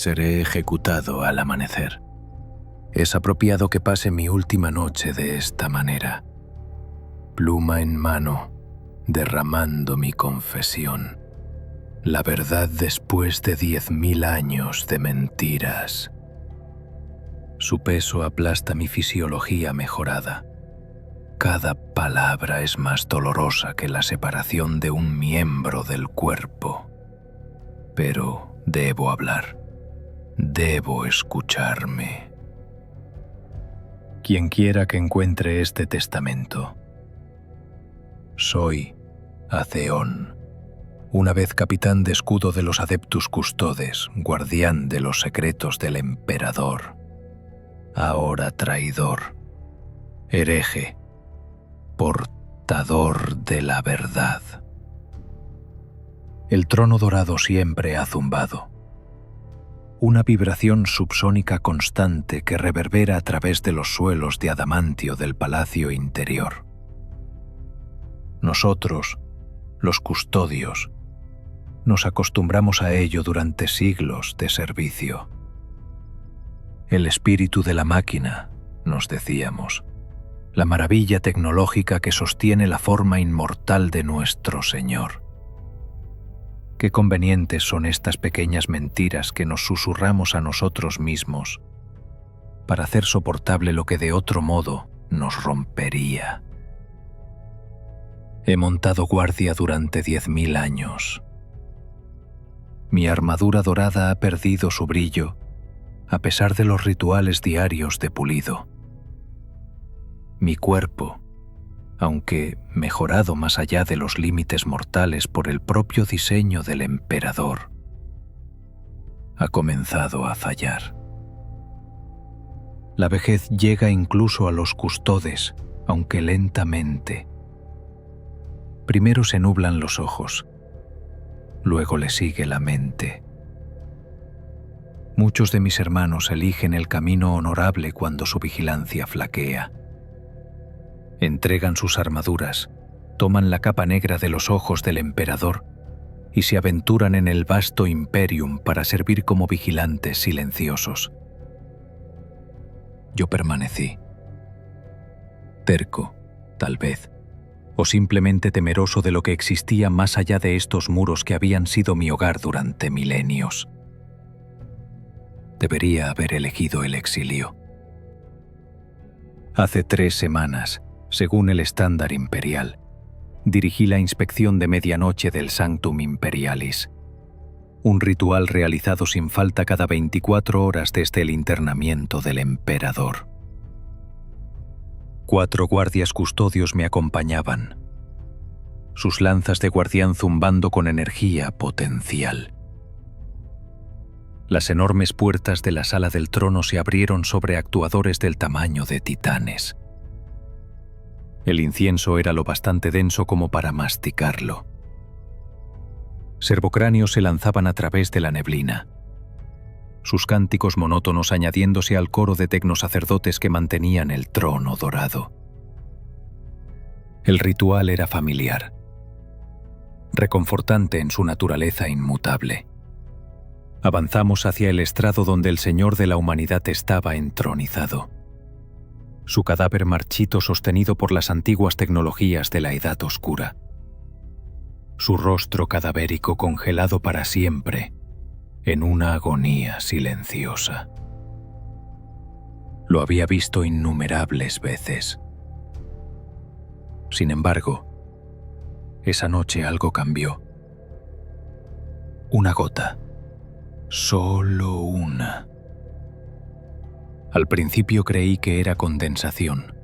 seré ejecutado al amanecer. Es apropiado que pase mi última noche de esta manera, pluma en mano, derramando mi confesión, la verdad después de 10.000 años de mentiras. Su peso aplasta mi fisiología mejorada. Cada palabra es más dolorosa que la separación de un miembro del cuerpo. Pero debo hablar. Debo escucharme. Quien quiera que encuentre este testamento. Soy Aceón, una vez capitán de escudo de los Adeptus Custodes, guardián de los secretos del emperador. Ahora traidor, hereje, portador de la verdad. El trono dorado siempre ha zumbado. Una vibración subsónica constante que reverbera a través de los suelos de adamantio del palacio interior. Nosotros, los custodios, nos acostumbramos a ello durante siglos de servicio. El espíritu de la máquina, nos decíamos, la maravilla tecnológica que sostiene la forma inmortal de nuestro Señor. Qué convenientes son estas pequeñas mentiras que nos susurramos a nosotros mismos para hacer soportable lo que de otro modo nos rompería. He montado guardia durante 10.000 años. Mi armadura dorada ha perdido su brillo a pesar de los rituales diarios de pulido. Mi cuerpo, aunque mejorado más allá de los límites mortales por el propio diseño del emperador, ha comenzado a fallar. La vejez llega incluso a los custodes, aunque lentamente. Primero se nublan los ojos, luego le sigue la mente. Muchos de mis hermanos eligen el camino honorable cuando su vigilancia flaquea. Entregan sus armaduras, toman la capa negra de los ojos del emperador y se aventuran en el vasto imperium para servir como vigilantes silenciosos. Yo permanecí. Terco, tal vez, o simplemente temeroso de lo que existía más allá de estos muros que habían sido mi hogar durante milenios. Debería haber elegido el exilio. Hace 3 semanas, según el estándar imperial, dirigí la inspección de medianoche del Sanctum Imperialis, un ritual realizado sin falta cada 24 horas desde el internamiento del emperador. 4 guardias custodios me acompañaban, sus lanzas de guardián zumbando con energía potencial. Las enormes puertas de la sala del trono se abrieron sobre actuadores del tamaño de titanes. El incienso era lo bastante denso como para masticarlo. Servocráneos se lanzaban a través de la neblina, sus cánticos monótonos añadiéndose al coro de tecnosacerdotes que mantenían el trono dorado. El ritual era familiar, reconfortante en su naturaleza inmutable. Avanzamos hacia el estrado donde el Señor de la Humanidad estaba entronizado. Su cadáver marchito sostenido por las antiguas tecnologías de la Edad Oscura. Su rostro cadavérico congelado para siempre, en una agonía silenciosa. Lo había visto innumerables veces. Sin embargo, esa noche algo cambió. Una gota. Solo una. Al principio creí que era condensación.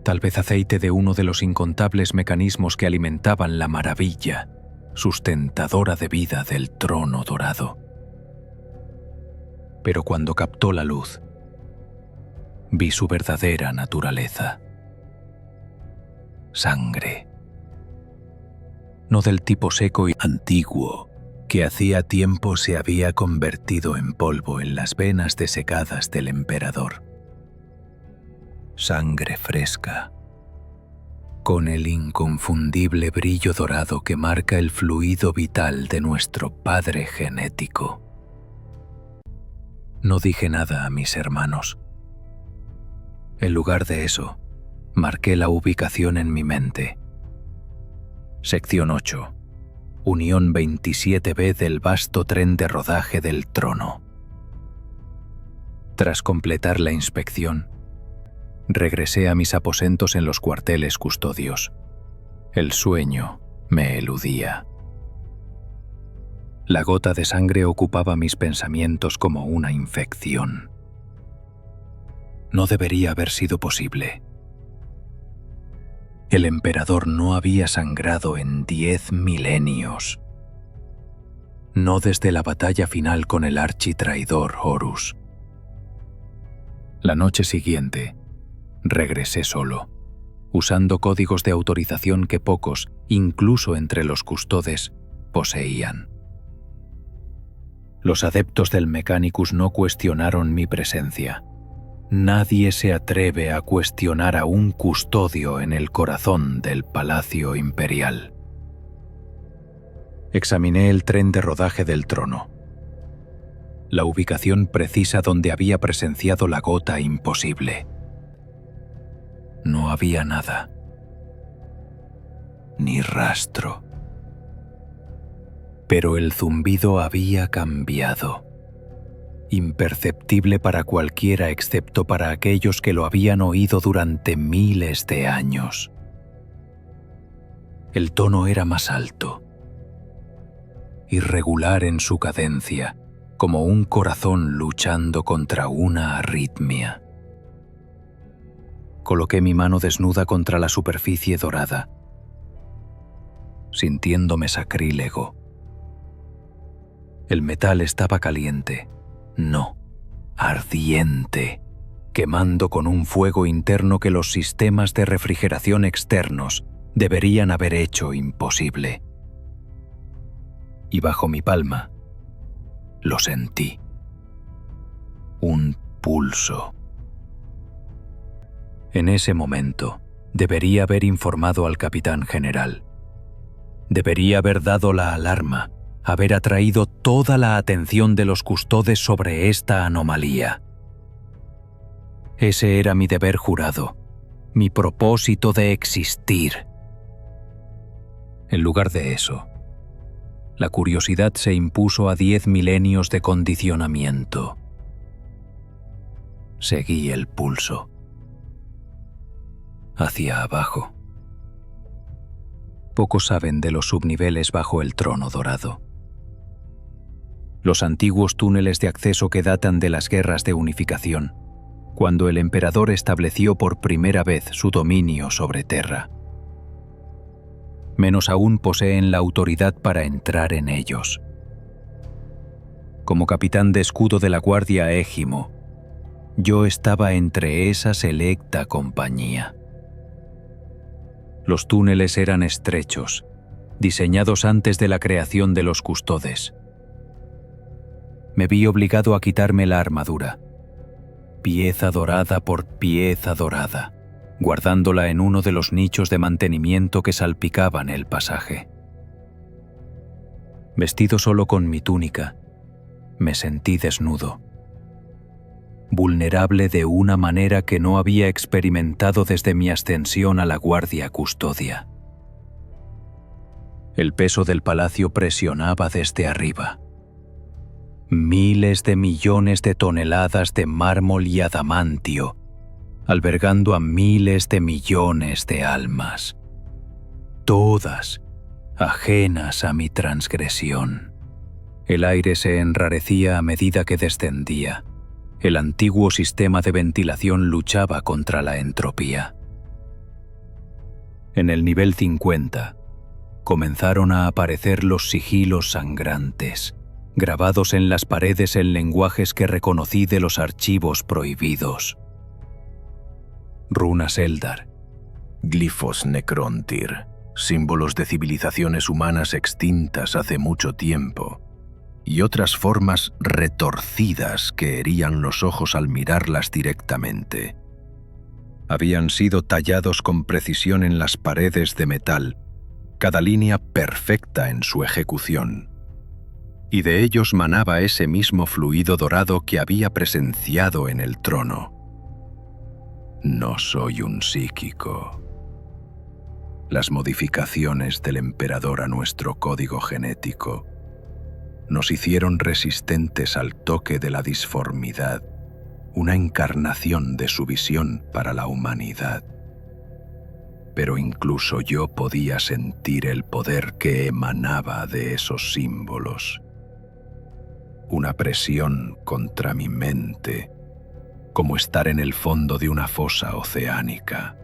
Tal vez aceite de uno de los incontables mecanismos que alimentaban la maravilla, sustentadora de vida del trono dorado. Pero cuando captó la luz, vi su verdadera naturaleza. Sangre. No del tipo seco y antiguo, que hacía tiempo se había convertido en polvo en las venas desecadas del emperador. Sangre fresca, con el inconfundible brillo dorado que marca el fluido vital de nuestro padre genético. No dije nada a mis hermanos. En lugar de eso, marqué la ubicación en mi mente. Sección 8. Unión 27B del vasto tren de rodaje del trono. Tras completar la inspección, regresé a mis aposentos en los cuarteles custodios. El sueño me eludía. La gota de sangre ocupaba mis pensamientos como una infección. No debería haber sido posible. El emperador no había sangrado en 10 milenios. No desde la batalla final con el architraidor Horus. La noche siguiente, regresé solo, usando códigos de autorización que pocos, incluso entre los custodes, poseían. Los adeptos del Mechanicus no cuestionaron mi presencia. Nadie se atreve a cuestionar a un custodio en el corazón del Palacio Imperial. Examiné el tren de rodaje del trono. La ubicación precisa donde había presenciado la gota imposible. No había nada. Ni rastro. Pero el zumbido había cambiado. Imperceptible para cualquiera excepto para aquellos que lo habían oído durante miles de años. El tono era más alto, irregular en su cadencia, como un corazón luchando contra una arritmia. Coloqué mi mano desnuda contra la superficie dorada, sintiéndome sacrílego. El metal estaba caliente. No, ardiente, quemando con un fuego interno que los sistemas de refrigeración externos deberían haber hecho imposible. Y bajo mi palma, lo sentí. Un pulso. En ese momento, debería haber informado al capitán general. Debería haber dado la alarma, haber atraído toda la atención de los custodes sobre esta anomalía. Ese era mi deber jurado, mi propósito de existir. En lugar de eso, la curiosidad se impuso a 10 milenios de condicionamiento. Seguí el pulso. Hacia abajo. Pocos saben de los subniveles bajo el trono dorado. Los antiguos túneles de acceso que datan de las guerras de unificación, cuando el emperador estableció por primera vez su dominio sobre Terra. Menos aún poseen la autoridad para entrar en ellos. Como capitán de escudo de la Guardia Égimo, yo estaba entre esa selecta compañía. Los túneles eran estrechos, diseñados antes de la creación de los custodes. Me vi obligado a quitarme la armadura, pieza dorada por pieza dorada, guardándola en uno de los nichos de mantenimiento que salpicaban el pasaje. Vestido solo con mi túnica, me sentí desnudo, vulnerable de una manera que no había experimentado desde mi ascensión a la Guardia Custodia. El peso del palacio presionaba desde arriba. Miles de millones de toneladas de mármol y adamantio, albergando a miles de millones de almas, todas ajenas a mi transgresión. El aire se enrarecía a medida que descendía. El antiguo sistema de ventilación luchaba contra la entropía. En el nivel 50, comenzaron a aparecer los sigilos sangrantes, grabados en las paredes en lenguajes que reconocí de los archivos prohibidos. Runas Eldar, glifos Necrontyr, símbolos de civilizaciones humanas extintas hace mucho tiempo, y otras formas retorcidas que herían los ojos al mirarlas directamente. Habían sido tallados con precisión en las paredes de metal, cada línea perfecta en su ejecución. y de ellos manaba ese mismo fluido dorado que había presenciado en el trono. No soy un psíquico. Las modificaciones del emperador a nuestro código genético nos hicieron resistentes al toque de la disformidad, una encarnación de su visión para la humanidad. Pero incluso yo podía sentir el poder que emanaba de esos símbolos. Una presión contra mi mente, como estar en el fondo de una fosa oceánica.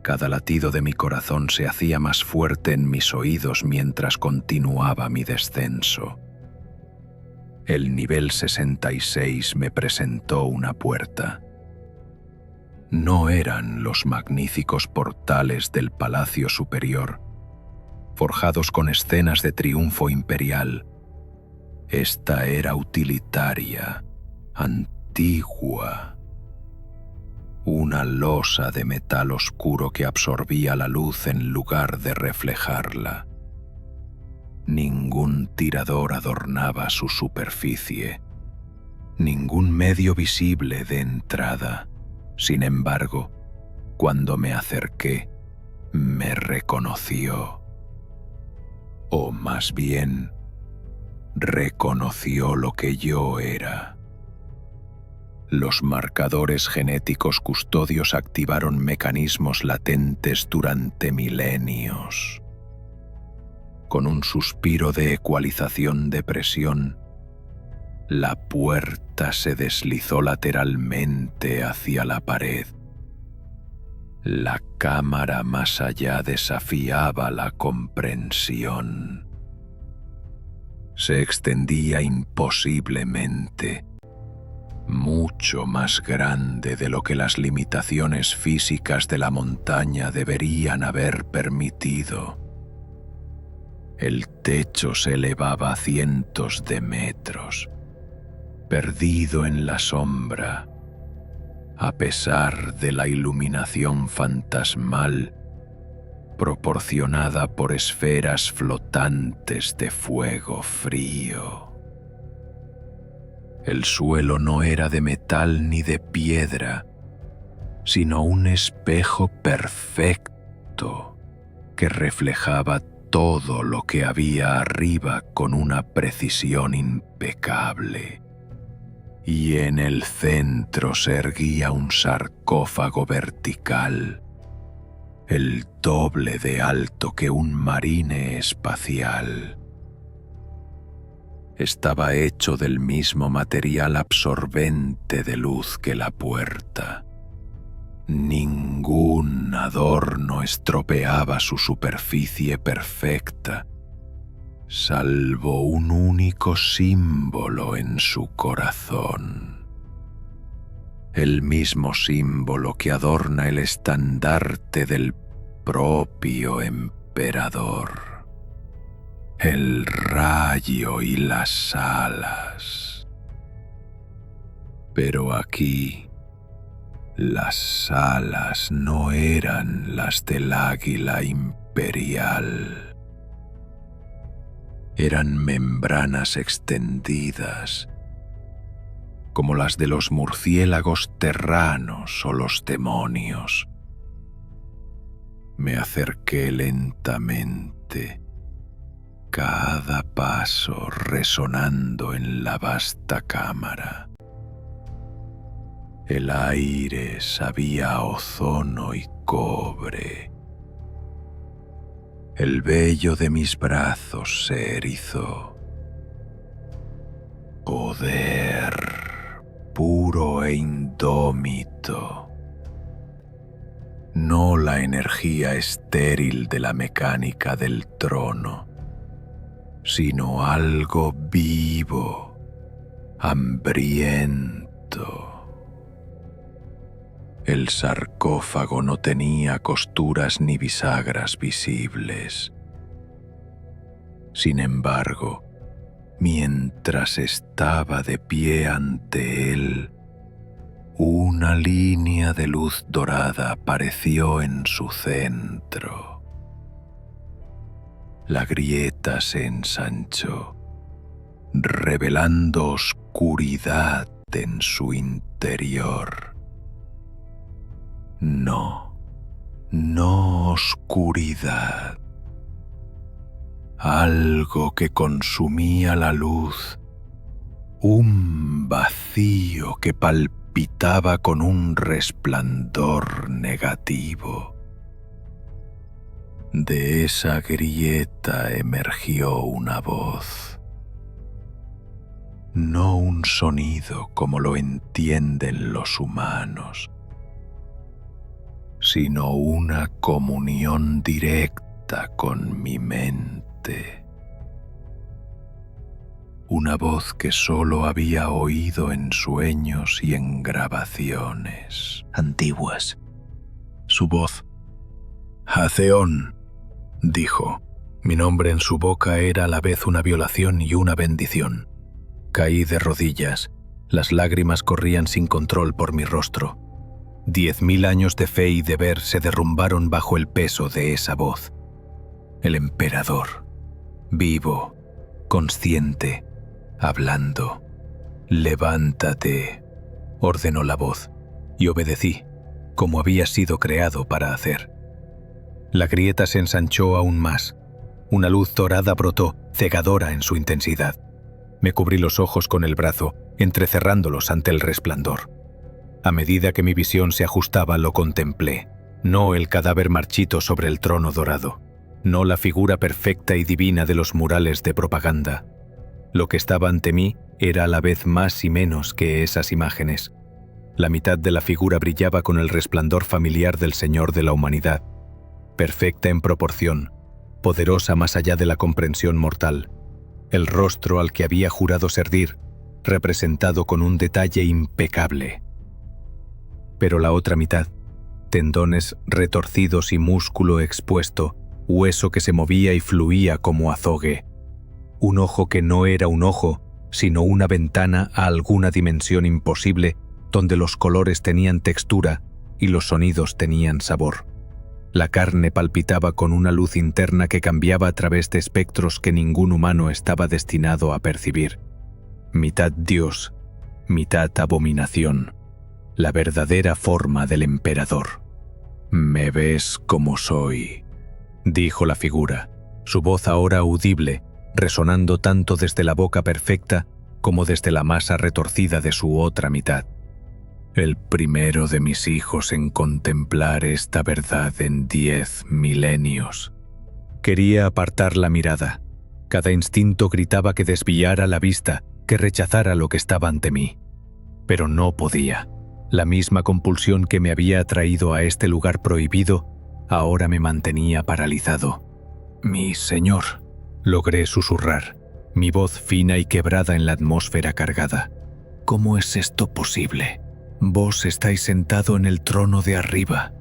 Cada latido de mi corazón se hacía más fuerte en mis oídos mientras continuaba mi descenso. El nivel 66 me presentó una puerta. No eran los magníficos portales del Palacio Superior, forjados con escenas de triunfo imperial. Esta era utilitaria, antigua. Una losa de metal oscuro que absorbía la luz en lugar de reflejarla. Ningún tirador adornaba su superficie, ningún medio visible de entrada. Sin embargo, cuando me acerqué, me reconoció. O más bien, reconoció lo que yo era. Los marcadores genéticos custodios activaron mecanismos latentes durante milenios. Con un suspiro de ecualización de presión, la puerta se deslizó lateralmente hacia la pared. La cámara más allá desafiaba la comprensión. Se extendía imposiblemente, mucho más grande de lo que las limitaciones físicas de la montaña deberían haber permitido. El techo se elevaba a cientos de metros, perdido en la sombra, a pesar de la iluminación fantasmal proporcionada por esferas flotantes de fuego frío. El suelo no era de metal ni de piedra, sino un espejo perfecto que reflejaba todo lo que había arriba con una precisión impecable. Y en el centro se erguía un sarcófago vertical, el doble de alto que un marine espacial. Estaba hecho del mismo material absorbente de luz que la puerta. Ningún adorno estropeaba su superficie perfecta, salvo un único símbolo en su corazón. El mismo símbolo que adorna el estandarte del propio emperador. El rayo y las alas. Pero aquí, las alas no eran las del águila imperial. Eran membranas extendidas, como las de los murciélagos terranos o los demonios. Me acerqué lentamente, cada paso resonando en la vasta cámara. El aire sabía a ozono y cobre. El vello de mis brazos se erizó. Poder puro e indómito. No la energía estéril de la mecánica del trono, sino algo vivo, hambriento. El sarcófago no tenía costuras ni bisagras visibles. Sin embargo, mientras estaba de pie ante él, una línea de luz dorada apareció en su centro. La grieta se ensanchó revelando oscuridad en su interior. No, no oscuridad. Algo que consumía la luz, un vacío que palpitaba con un resplandor negativo. De esa grieta emergió una voz. No un sonido como lo entienden los humanos, sino una comunión directa con mi mente. Una voz que solo había oído en sueños y en grabaciones antiguas. Su voz, Haceón, dijo. Mi nombre en su boca era a la vez una violación y una bendición. Caí de rodillas, las lágrimas corrían sin control por mi rostro. 10.000 años de fe y deber se derrumbaron bajo el peso de esa voz. El emperador, vivo, consciente, hablando. «Levántate», ordenó la voz, y obedecí, como había sido creado para hacer. La grieta se ensanchó aún más. Una luz dorada brotó, cegadora en su intensidad. Me cubrí los ojos con el brazo, entrecerrándolos ante el resplandor. A medida que mi visión se ajustaba, lo contemplé. No el cadáver marchito sobre el trono dorado, no la figura perfecta y divina de los murales de propaganda. Lo que estaba ante mí era a la vez más y menos que esas imágenes. La mitad de la figura brillaba con el resplandor familiar del Señor de la humanidad, perfecta en proporción, poderosa más allá de la comprensión mortal. El rostro al que había jurado servir, representado con un detalle impecable. Pero la otra mitad, tendones retorcidos y músculo expuesto, hueso que se movía y fluía como azogue. Un ojo que no era un ojo, sino una ventana a alguna dimensión imposible donde los colores tenían textura y los sonidos tenían sabor. La carne palpitaba con una luz interna que cambiaba a través de espectros que ningún humano estaba destinado a percibir. Mitad Dios, mitad abominación. La verdadera forma del emperador. «Me ves como soy», dijo la figura, su voz ahora audible, resonando tanto desde la boca perfecta como desde la masa retorcida de su otra mitad. El primero de mis hijos en contemplar esta verdad en 10 milenios. Quería apartar la mirada. Cada instinto gritaba que desviara la vista, que rechazara lo que estaba ante mí. Pero no podía. La misma compulsión que me había atraído a este lugar prohibido, ahora me mantenía paralizado. «Mi señor», logré susurrar, mi voz fina y quebrada en la atmósfera cargada. «¿Cómo es esto posible? Vos estáis sentado en el trono de arriba.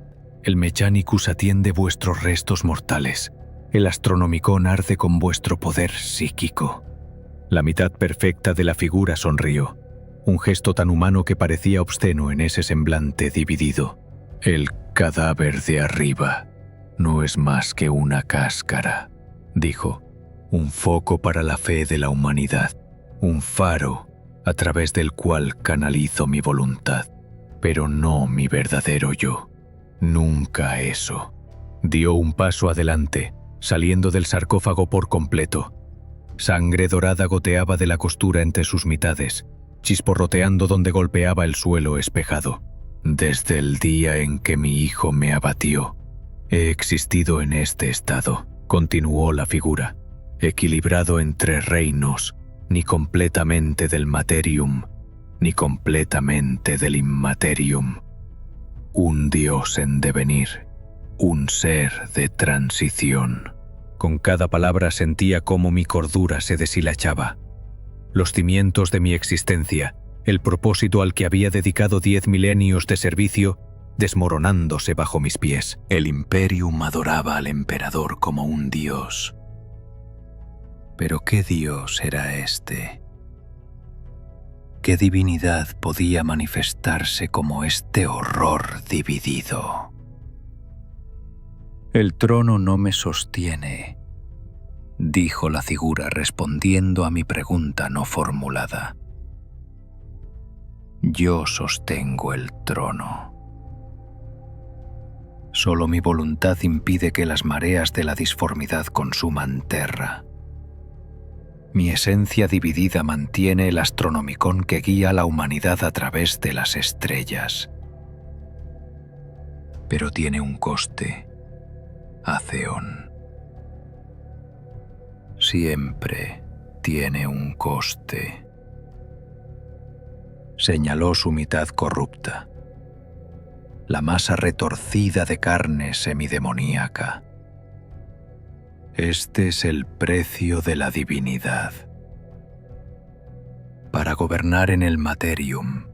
El Mechanicus atiende vuestros restos mortales. El Astronomicon arde con vuestro poder psíquico». La mitad perfecta de la figura sonrió, un gesto tan humano que parecía obsceno en ese semblante dividido. «El cadáver de arriba no es más que una cáscara», dijo, «un foco para la fe de la humanidad, un faro a través del cual canalizo mi voluntad, pero no mi verdadero yo. Nunca eso». Dio un paso adelante, saliendo del sarcófago por completo. Sangre dorada goteaba de la costura entre sus mitades, chisporroteando donde golpeaba el suelo espejado. «Desde el día en que mi hijo me abatió, he existido en este estado», continuó la figura, «equilibrado entre reinos, ni completamente del materium, ni completamente del immaterium. Un dios en devenir, un ser de transición». Con cada palabra sentía cómo mi cordura se deshilachaba. Los cimientos de mi existencia, el propósito al que había dedicado 10 milenios de servicio, desmoronándose bajo mis pies. El Imperium adoraba al emperador como un dios. Pero ¿qué dios era este? ¿Qué divinidad podía manifestarse como este horror dividido? «El trono no me sostiene. dijo la figura respondiendo a mi pregunta no formulada. Yo sostengo el trono. Solo mi voluntad impide que las mareas de la disformidad consuman terra. Mi esencia dividida mantiene el astronomicón que guía a la humanidad a través de las estrellas. Pero tiene un coste, Atheon. Siempre tiene un coste. Señaló su mitad corrupta, la masa retorcida de carne semidemoníaca. Este es el precio de la divinidad. Para gobernar en el materium,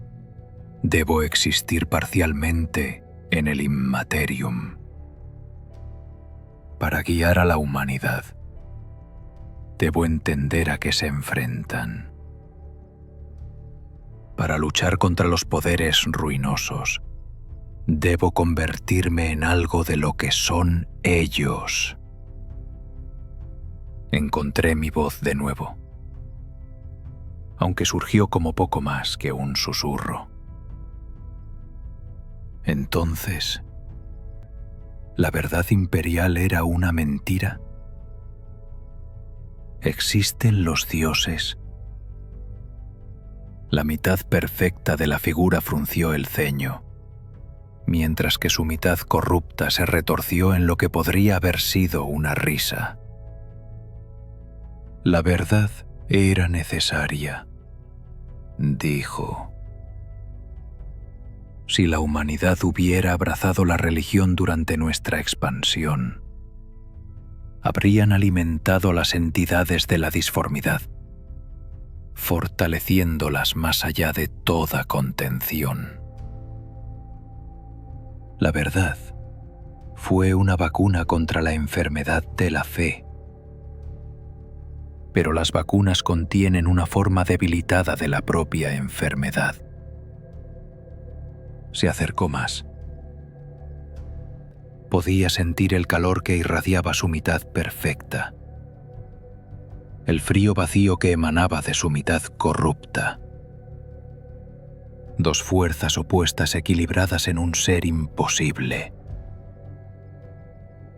debo existir parcialmente en el immaterium. Para guiar a la humanidad, debo entender a qué se enfrentan. Para luchar contra los poderes ruinosos, debo convertirme en algo de lo que son ellos. Encontré mi voz de nuevo, aunque surgió como poco más que un susurro. Entonces, ¿la verdad imperial era una mentira? ¿Existen los dioses? La mitad perfecta de la figura frunció el ceño, mientras que su mitad corrupta se retorció en lo que podría haber sido una risa. La verdad era necesaria, dijo. Si la humanidad hubiera abrazado la religión durante nuestra expansión, habrían alimentado las entidades de la disformidad, fortaleciéndolas más allá de toda contención. La verdad fue una vacuna contra la enfermedad de la fe. Pero las vacunas contienen una forma debilitada de la propia enfermedad. Se acercó más. Podía sentir el calor que irradiaba su mitad perfecta, el frío vacío que emanaba de su mitad corrupta. Dos fuerzas opuestas equilibradas en un ser imposible.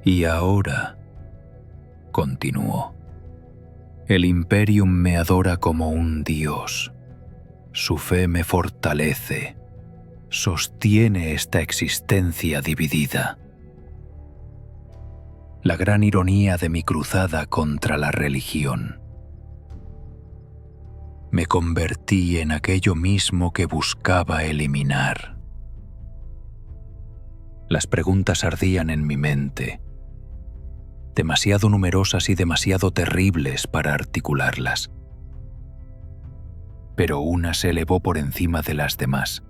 Y ahora, continuó, el Imperium me adora como un dios. Su fe me fortalece, sostiene esta existencia dividida. La gran ironía de mi cruzada contra la religión. Me convertí en aquello mismo que buscaba eliminar. Las preguntas ardían en mi mente, demasiado numerosas y demasiado terribles para articularlas. Pero una se elevó por encima de las demás,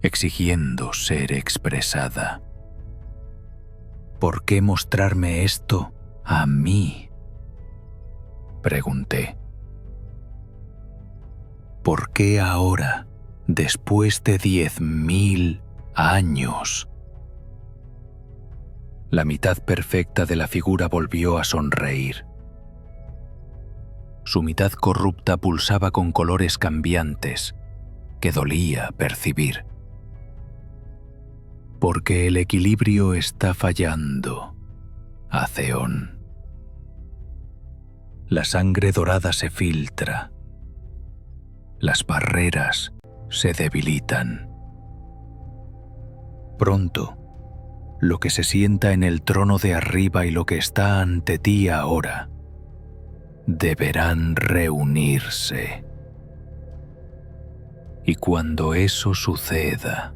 exigiendo ser expresada. ¿Por qué mostrarme esto a mí?, pregunté. ¿Por qué ahora, después de 10.000 años? La mitad perfecta de la figura volvió a sonreír. Su mitad corrupta pulsaba con colores cambiantes que dolía percibir. Porque el equilibrio está fallando, Atheon. La sangre dorada se filtra. Las barreras se debilitan. Pronto, lo que se sienta en el trono de arriba y lo que está ante ti ahora deberán reunirse. Y cuando eso suceda,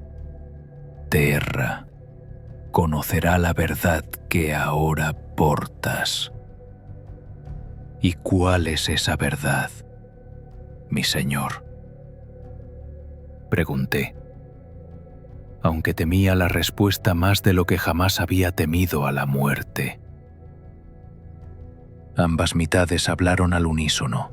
Terra conocerá la verdad que ahora portas. ¿Y cuál es esa verdad, mi señor?, pregunté, aunque temía la respuesta más de lo que jamás había temido a la muerte. Ambas mitades hablaron al unísono,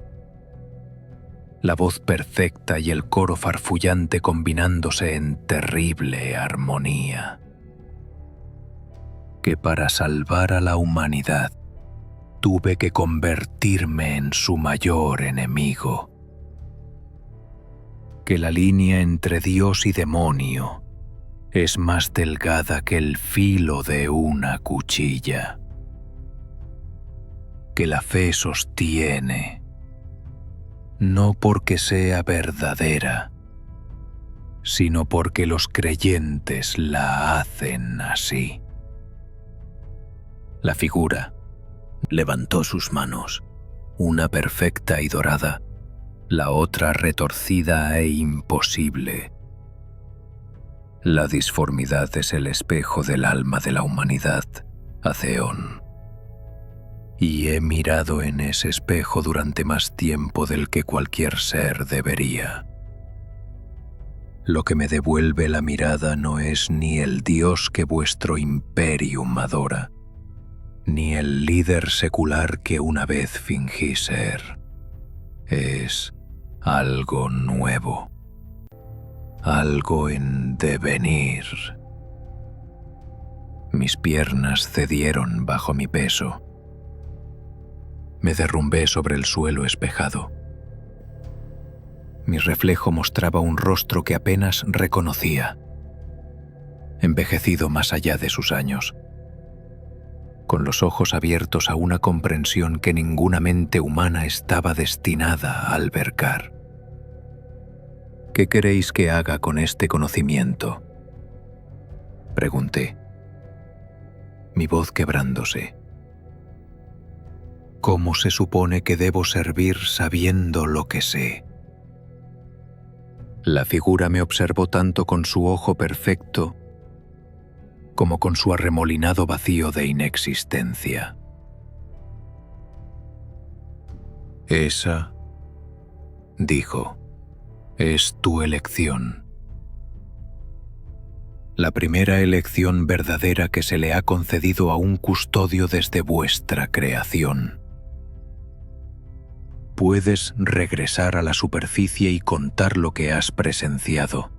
la voz perfecta y el coro farfullante combinándose en terrible armonía. Que para salvar a la humanidad tuve que convertirme en su mayor enemigo. Que la línea entre Dios y demonio es más delgada que el filo de una cuchilla. Que la fe sostiene, no porque sea verdadera, sino porque los creyentes la hacen así. La figura levantó sus manos, una perfecta y dorada, la otra retorcida e imposible. La disformidad es el espejo del alma de la humanidad, Aceón. Y he mirado en ese espejo durante más tiempo del que cualquier ser debería. Lo que me devuelve la mirada no es ni el Dios que vuestro imperium adora, ni el líder secular que una vez fingí ser. Es algo nuevo, algo en devenir. Mis piernas cedieron bajo mi peso. Me derrumbé sobre el suelo espejado. Mi reflejo mostraba un rostro que apenas reconocía, envejecido más allá de sus años, con los ojos abiertos a una comprensión que ninguna mente humana estaba destinada a albergar. ¿Qué queréis que haga con este conocimiento?, pregunté, mi voz quebrándose. ¿Cómo se supone que debo servir sabiendo lo que sé? La figura me observó tanto con su ojo perfecto como con su arremolinado vacío de inexistencia. Esa, dijo, es tu elección. La primera elección verdadera que se le ha concedido a un custodio desde vuestra creación. Puedes regresar a la superficie y contar lo que has presenciado.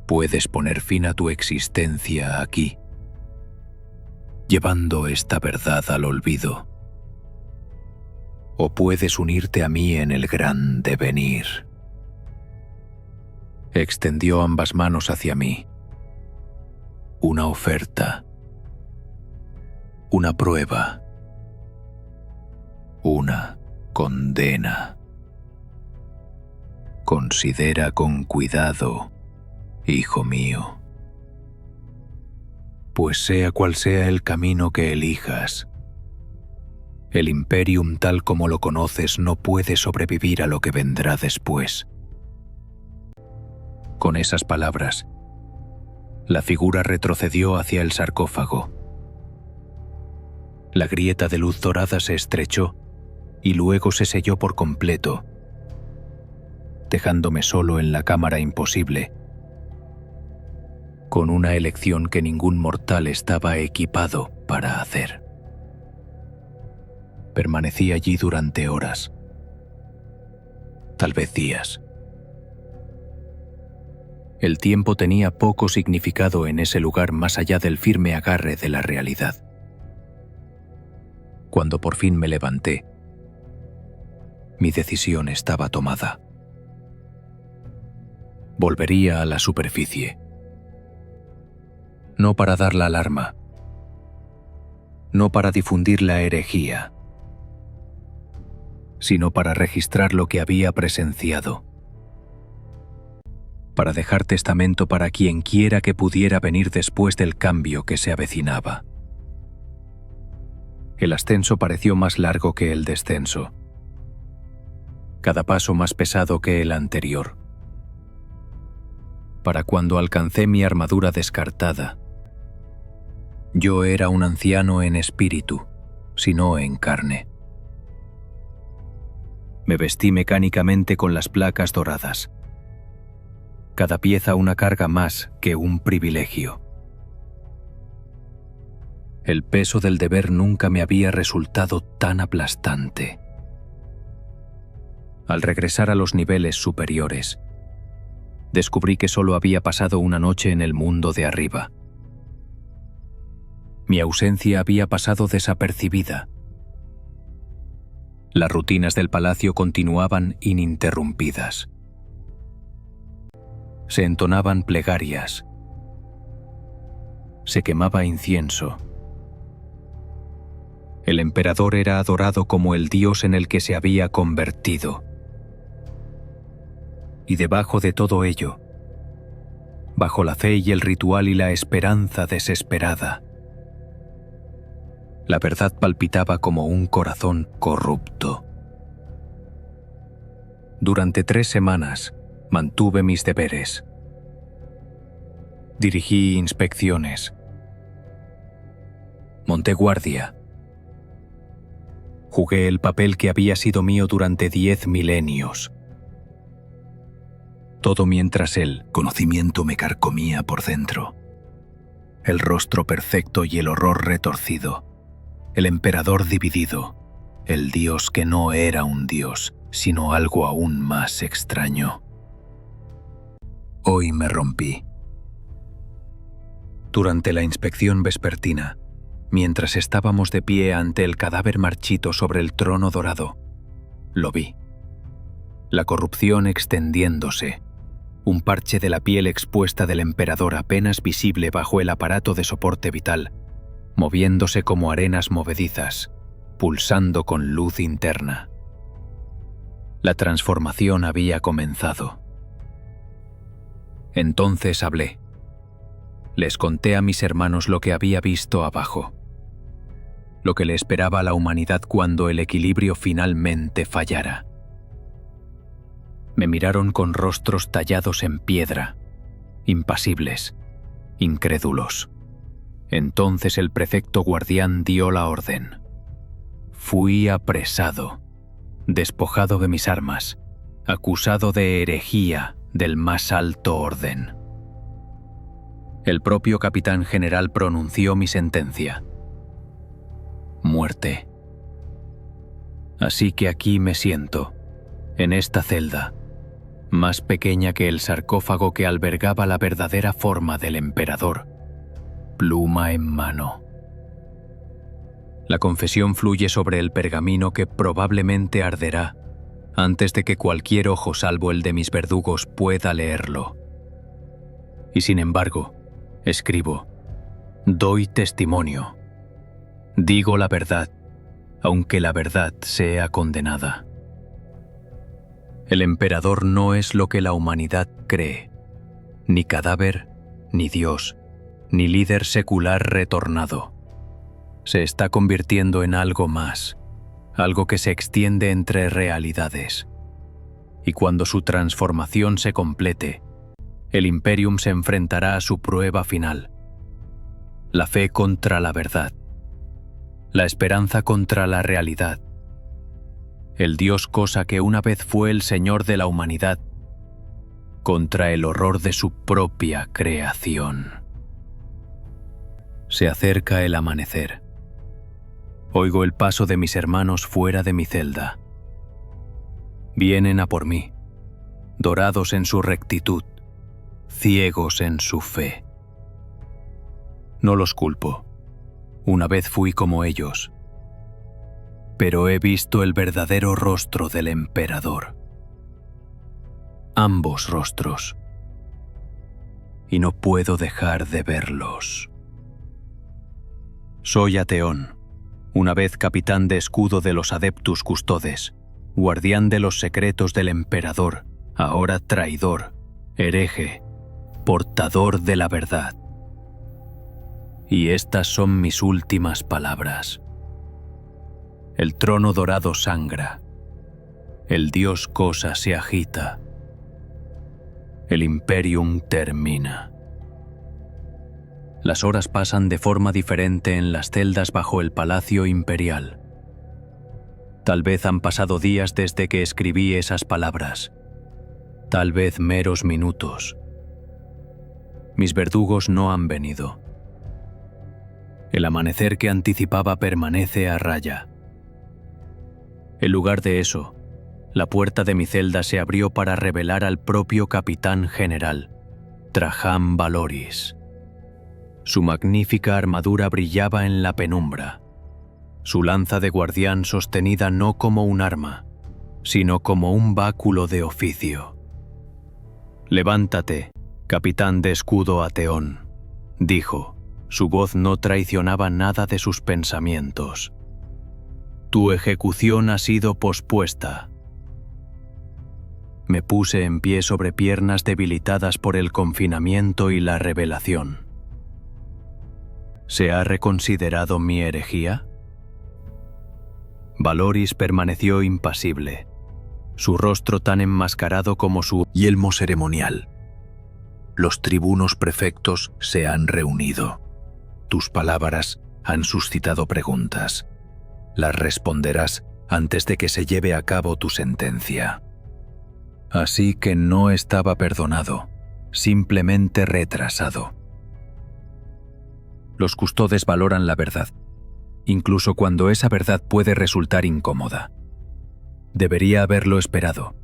Puedes poner fin a tu existencia aquí, llevando esta verdad al olvido. O puedes unirte a mí en el gran devenir. Extendió ambas manos hacia mí. Una oferta. Una prueba. Una condena. Considera con cuidado, hijo mío. Pues sea cual sea el camino que elijas, el Imperium tal como lo conoces no puede sobrevivir a lo que vendrá después. Con esas palabras, la figura retrocedió hacia el sarcófago. La grieta de luz dorada se estrechó y luego se selló por completo, dejándome solo en la cámara imposible, con una elección que ningún mortal estaba equipado para hacer. Permanecí allí durante horas, tal vez días. El tiempo tenía poco significado en ese lugar más allá del firme agarre de la realidad. Cuando por fin me levanté, mi decisión estaba tomada. Volvería a la superficie. No para dar la alarma, no para difundir la herejía, sino para registrar lo que había presenciado, para dejar testamento para quien quiera que pudiera venir después del cambio que se avecinaba. El ascenso pareció más largo que el descenso, cada paso más pesado que el anterior. Para cuando alcancé mi armadura descartada, yo era un anciano en espíritu, si no en carne. Me vestí mecánicamente con las placas doradas. Cada pieza una carga más que un privilegio. El peso del deber nunca me había resultado tan aplastante. Al regresar a los niveles superiores, descubrí que solo había pasado una noche en el mundo de arriba. Mi ausencia había pasado desapercibida, Las rutinas del palacio continuaban ininterrumpidas. Se entonaban plegarias. Se quemaba incienso. El emperador era adorado como el dios en el que se había convertido. Y debajo de todo ello, bajo la fe y el ritual y la esperanza desesperada, la verdad palpitaba como un corazón corrupto. Durante 3 semanas mantuve mis deberes. Dirigí inspecciones. Monté guardia. Jugué el papel que había sido mío durante 10 milenios. Todo mientras el conocimiento me carcomía por dentro. El rostro perfecto y el horror retorcido. El emperador dividido. El dios que no era un dios, sino algo aún más extraño. Hoy me rompí. Durante la inspección vespertina, mientras estábamos de pie ante el cadáver marchito sobre el trono dorado, lo vi. La corrupción extendiéndose, un parche de la piel expuesta del emperador apenas visible bajo el aparato de soporte vital, moviéndose como arenas movedizas, pulsando con luz interna. La transformación había comenzado. Entonces hablé. Les conté a mis hermanos lo que había visto abajo, lo que le esperaba a la humanidad cuando el equilibrio finalmente fallara. Me miraron con rostros tallados en piedra, impasibles, incrédulos. Entonces el prefecto guardián dio la orden. Fui apresado, despojado de mis armas, acusado de herejía del más alto orden. El propio capitán general pronunció mi sentencia. Muerte. Así que aquí me siento, en esta celda, más pequeña que el sarcófago que albergaba la verdadera forma del emperador, pluma en mano. La confesión fluye sobre el pergamino que probablemente arderá antes de que cualquier ojo salvo el de mis verdugos pueda leerlo. Y sin embargo, escribo, doy testimonio, digo la verdad, aunque la verdad sea condenada. El emperador no es lo que la humanidad cree, ni cadáver, ni dios, ni líder secular retornado. Se está convirtiendo en algo más, algo que se extiende entre realidades. Y cuando su transformación se complete, el Imperium se enfrentará a su prueba final. La fe contra la verdad. La esperanza contra la realidad. El Dios cosa que una vez fue el Señor de la humanidad, contra el horror de su propia creación. Se acerca el amanecer. Oigo el paso de mis hermanos fuera de mi celda. Vienen a por mí, dorados en su rectitud, ciegos en su fe. No los culpo. Una vez fui como ellos. Pero he visto el verdadero rostro del emperador. Ambos rostros. Y no puedo dejar de verlos. Soy Ateón, una vez capitán de escudo de los Adeptus Custodes, guardián de los secretos del emperador, ahora traidor, hereje, portador de la verdad. Y estas son mis últimas palabras. El trono dorado sangra. El dios cosa se agita. El Imperium termina. Las horas pasan de forma diferente en las celdas bajo el Palacio Imperial. Tal vez han pasado días desde que escribí esas palabras. Tal vez meros minutos. Mis verdugos no han venido. El amanecer que anticipaba permanece a raya. En lugar de eso, la puerta de mi celda se abrió para revelar al propio capitán general, Traján Valoris. Su magnífica armadura brillaba en la penumbra. su lanza de guardián sostenida no como un arma, sino como un báculo de oficio. «Levántate, capitán de escudo Ateón», dijo. Su voz no traicionaba nada de sus pensamientos. «Tu ejecución ha sido pospuesta». Me puse en pie sobre piernas debilitadas por el confinamiento y la revelación. ¿Se ha reconsiderado mi herejía? Valoris permaneció impasible, su rostro tan enmascarado como su yelmo ceremonial. Los tribunos prefectos se han reunido. Tus palabras han suscitado preguntas. Las responderás antes de que se lleve a cabo tu sentencia. Así que no estaba perdonado, simplemente retrasado. Los custodes valoran la verdad, incluso cuando esa verdad puede resultar incómoda. Debería haberlo esperado.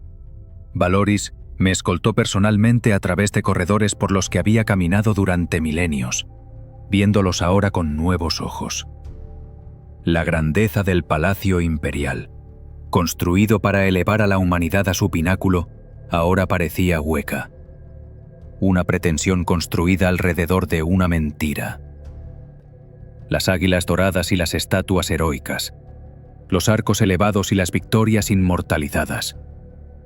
Valoris me escoltó personalmente a través de corredores por los que había caminado durante milenios, viéndolos ahora con nuevos ojos. La grandeza del palacio imperial, construido para elevar a la humanidad a su pináculo, ahora parecía hueca. Una pretensión construida alrededor de una mentira. Las águilas doradas y las estatuas heroicas, los arcos elevados y las victorias inmortalizadas.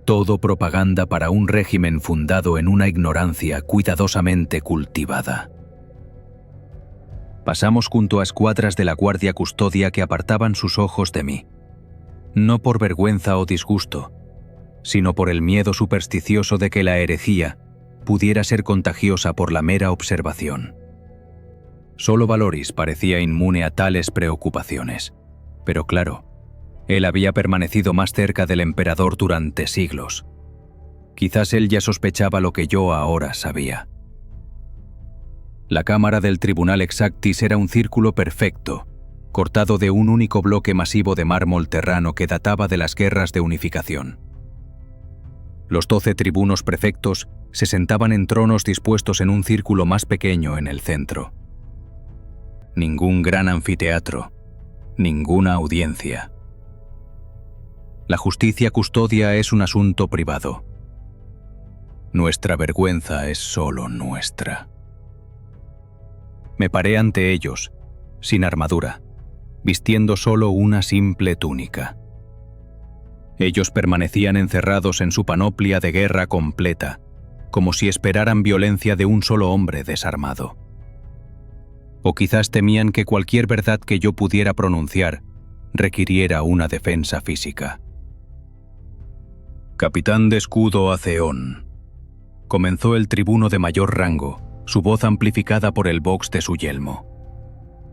Todo propaganda para un régimen fundado en una ignorancia cuidadosamente cultivada. Pasamos junto a escuadras de la guardia custodia que apartaban sus ojos de mí, no por vergüenza o disgusto, sino por el miedo supersticioso de que la herejía pudiera ser contagiosa por la mera observación. Solo Valoris parecía inmune a tales preocupaciones, pero claro, él había permanecido más cerca del emperador durante siglos. Quizás él ya sospechaba lo que yo ahora sabía. La cámara del Tribunal Exactis era un círculo perfecto, cortado de un único bloque masivo de mármol terrano que databa de las guerras de unificación. Los 12 tribunos prefectos se sentaban en tronos dispuestos en un círculo más pequeño en el centro. Ningún gran anfiteatro, ninguna audiencia. La justicia custodia es un asunto privado. Nuestra vergüenza es solo nuestra. Me paré ante ellos, sin armadura, vistiendo solo una simple túnica. Ellos permanecían encerrados en su panoplia de guerra completa, como si esperaran violencia de un solo hombre desarmado. O quizás temían que cualquier verdad que yo pudiera pronunciar requiriera una defensa física. «Capitán de escudo Ateón», comenzó el tribuno de mayor rango, su voz amplificada por el vox de su yelmo.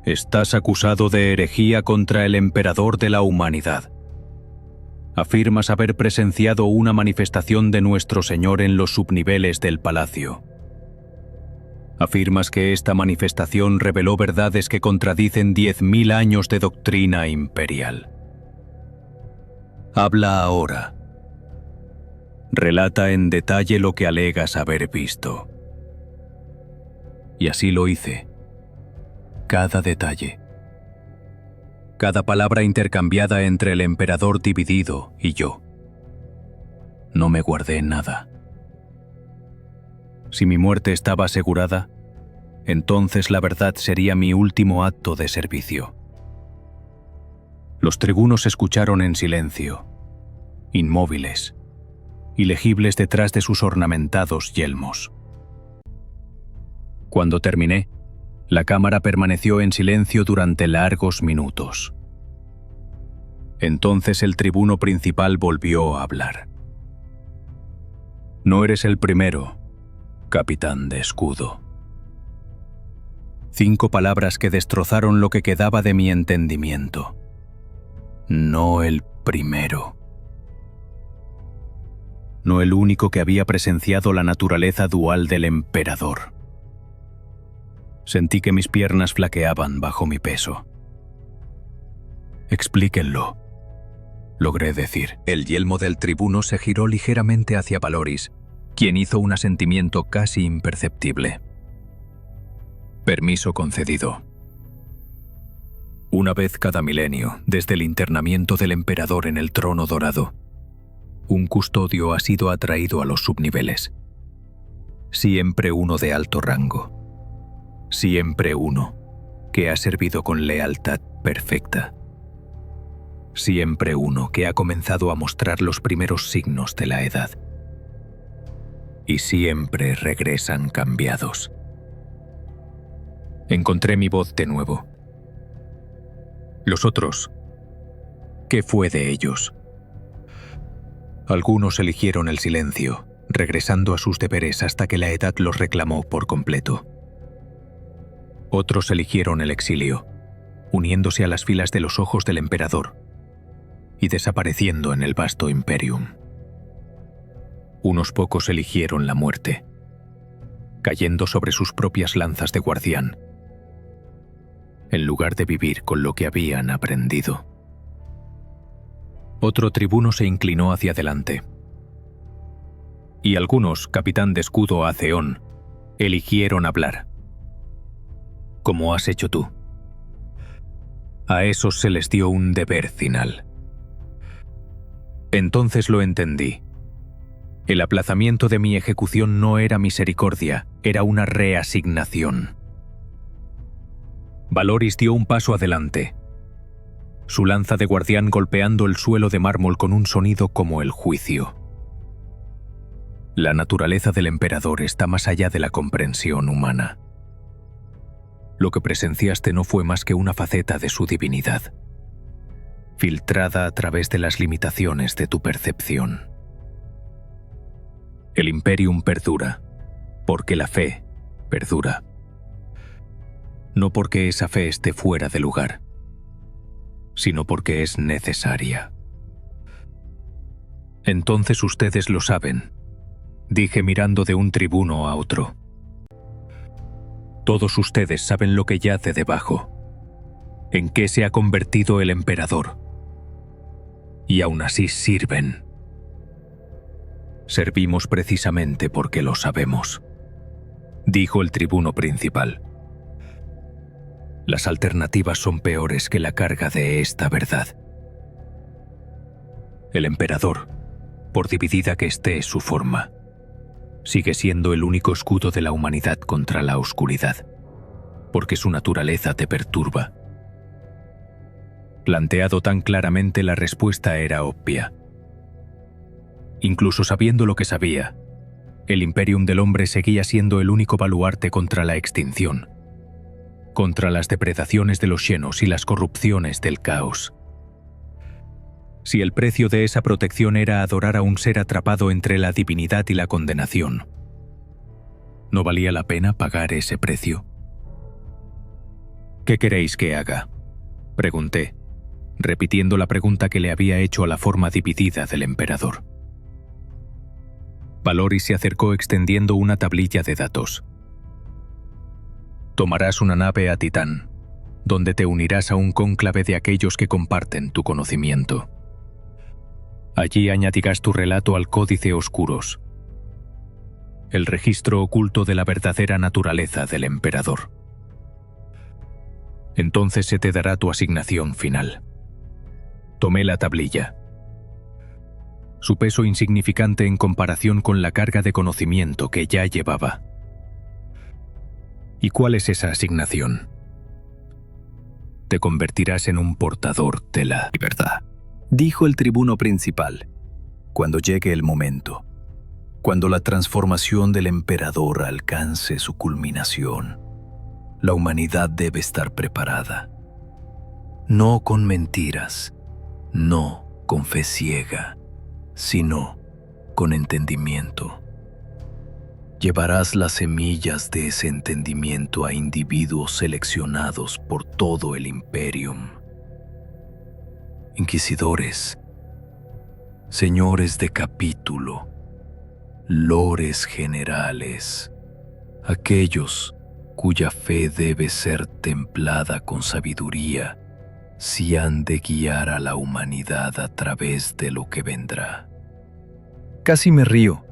«Estás acusado de herejía contra el emperador de la humanidad. Afirmas haber presenciado una manifestación de nuestro Señor en los subniveles del palacio. Afirmas que esta manifestación reveló verdades que contradicen 10.000 años de doctrina imperial. Habla ahora. Relata en detalle lo que alegas haber visto». Y así lo hice. Cada detalle. Cada palabra intercambiada entre el emperador dividido y yo. No me guardé nada. Si mi muerte estaba asegurada, entonces la verdad sería mi último acto de servicio. Los tribunos escucharon en silencio, inmóviles, ilegibles detrás de sus ornamentados yelmos. Cuando terminé, la cámara permaneció en silencio durante largos minutos. Entonces el tribuno principal volvió a hablar. «No eres el primero, capitán de escudo». 5 palabras que destrozaron lo que quedaba de mi entendimiento. No el primero. No el único que había presenciado la naturaleza dual del emperador. Sentí que mis piernas flaqueaban bajo mi peso. «Explíquenlo», logré decir. El yelmo del tribuno se giró ligeramente hacia Valoris, quien hizo un asentimiento casi imperceptible. Permiso concedido. Una vez cada milenio, desde el internamiento del emperador en el trono dorado, un custodio ha sido atraído a los subniveles. Siempre uno de alto rango. Siempre uno que ha servido con lealtad perfecta. Siempre uno que ha comenzado a mostrar los primeros signos de la edad. Y siempre regresan cambiados. Encontré mi voz de nuevo. Los otros, ¿qué fue de ellos? Algunos eligieron el silencio, regresando a sus deberes hasta que la edad los reclamó por completo. Otros eligieron el exilio, uniéndose a las filas de los ojos del emperador y desapareciendo en el vasto imperium. Unos pocos eligieron la muerte, cayendo sobre sus propias lanzas de guardián, en lugar de vivir con lo que habían aprendido. Otro tribuno se inclinó hacia adelante. Y algunos, capitán de escudo Aceón, eligieron hablar. Como has hecho tú. A esos se les dio un deber final. Entonces lo entendí. El aplazamiento de mi ejecución no era misericordia, era una reasignación. Valoris dio un paso adelante, su lanza de guardián golpeando el suelo de mármol con un sonido como el juicio. La naturaleza del emperador está más allá de la comprensión humana. Lo que presenciaste no fue más que una faceta de su divinidad, filtrada a través de las limitaciones de tu percepción. El Imperium perdura, porque la fe perdura. No porque esa fe esté fuera de lugar, sino porque es necesaria. Entonces ustedes lo saben, dije mirando de un tribuno a otro. Todos ustedes saben lo que yace debajo, en qué se ha convertido el emperador. Y aún así sirven. Servimos precisamente porque lo sabemos, dijo el tribuno principal. Las alternativas son peores que la carga de esta verdad. El emperador, por dividida que esté su forma, sigue siendo el único escudo de la humanidad contra la oscuridad, porque su naturaleza te perturba. Planteado tan claramente, la respuesta era obvia. Incluso sabiendo lo que sabía, el Imperium del hombre seguía siendo el único baluarte contra la extinción, contra las depredaciones de los Xenos y las corrupciones del caos. Si el precio de esa protección era adorar a un ser atrapado entre la divinidad y la condenación, ¿no valía la pena pagar ese precio? ¿Qué queréis que haga?, pregunté, repitiendo la pregunta que le había hecho a la forma dividida del emperador. Valoris se acercó extendiendo una tablilla de datos. Tomarás una nave a Titán, donde te unirás a un cónclave de aquellos que comparten tu conocimiento. Allí añadirás tu relato al Códice Oscuros, el registro oculto de la verdadera naturaleza del emperador. Entonces se te dará tu asignación final. Tomé la tablilla. Su peso insignificante en comparación con la carga de conocimiento que ya llevaba. ¿Y cuál es esa asignación? Te convertirás en un portador de la libertad, dijo el tribuno principal, cuando llegue el momento, cuando la transformación del emperador alcance su culminación. La humanidad debe estar preparada. No con mentiras, no con fe ciega, sino con entendimiento. Llevarás las semillas de ese entendimiento a individuos seleccionados por todo el Imperium. Inquisidores, señores de capítulo, lores generales, aquellos cuya fe debe ser templada con sabiduría si han de guiar a la humanidad a través de lo que vendrá. Casi me río.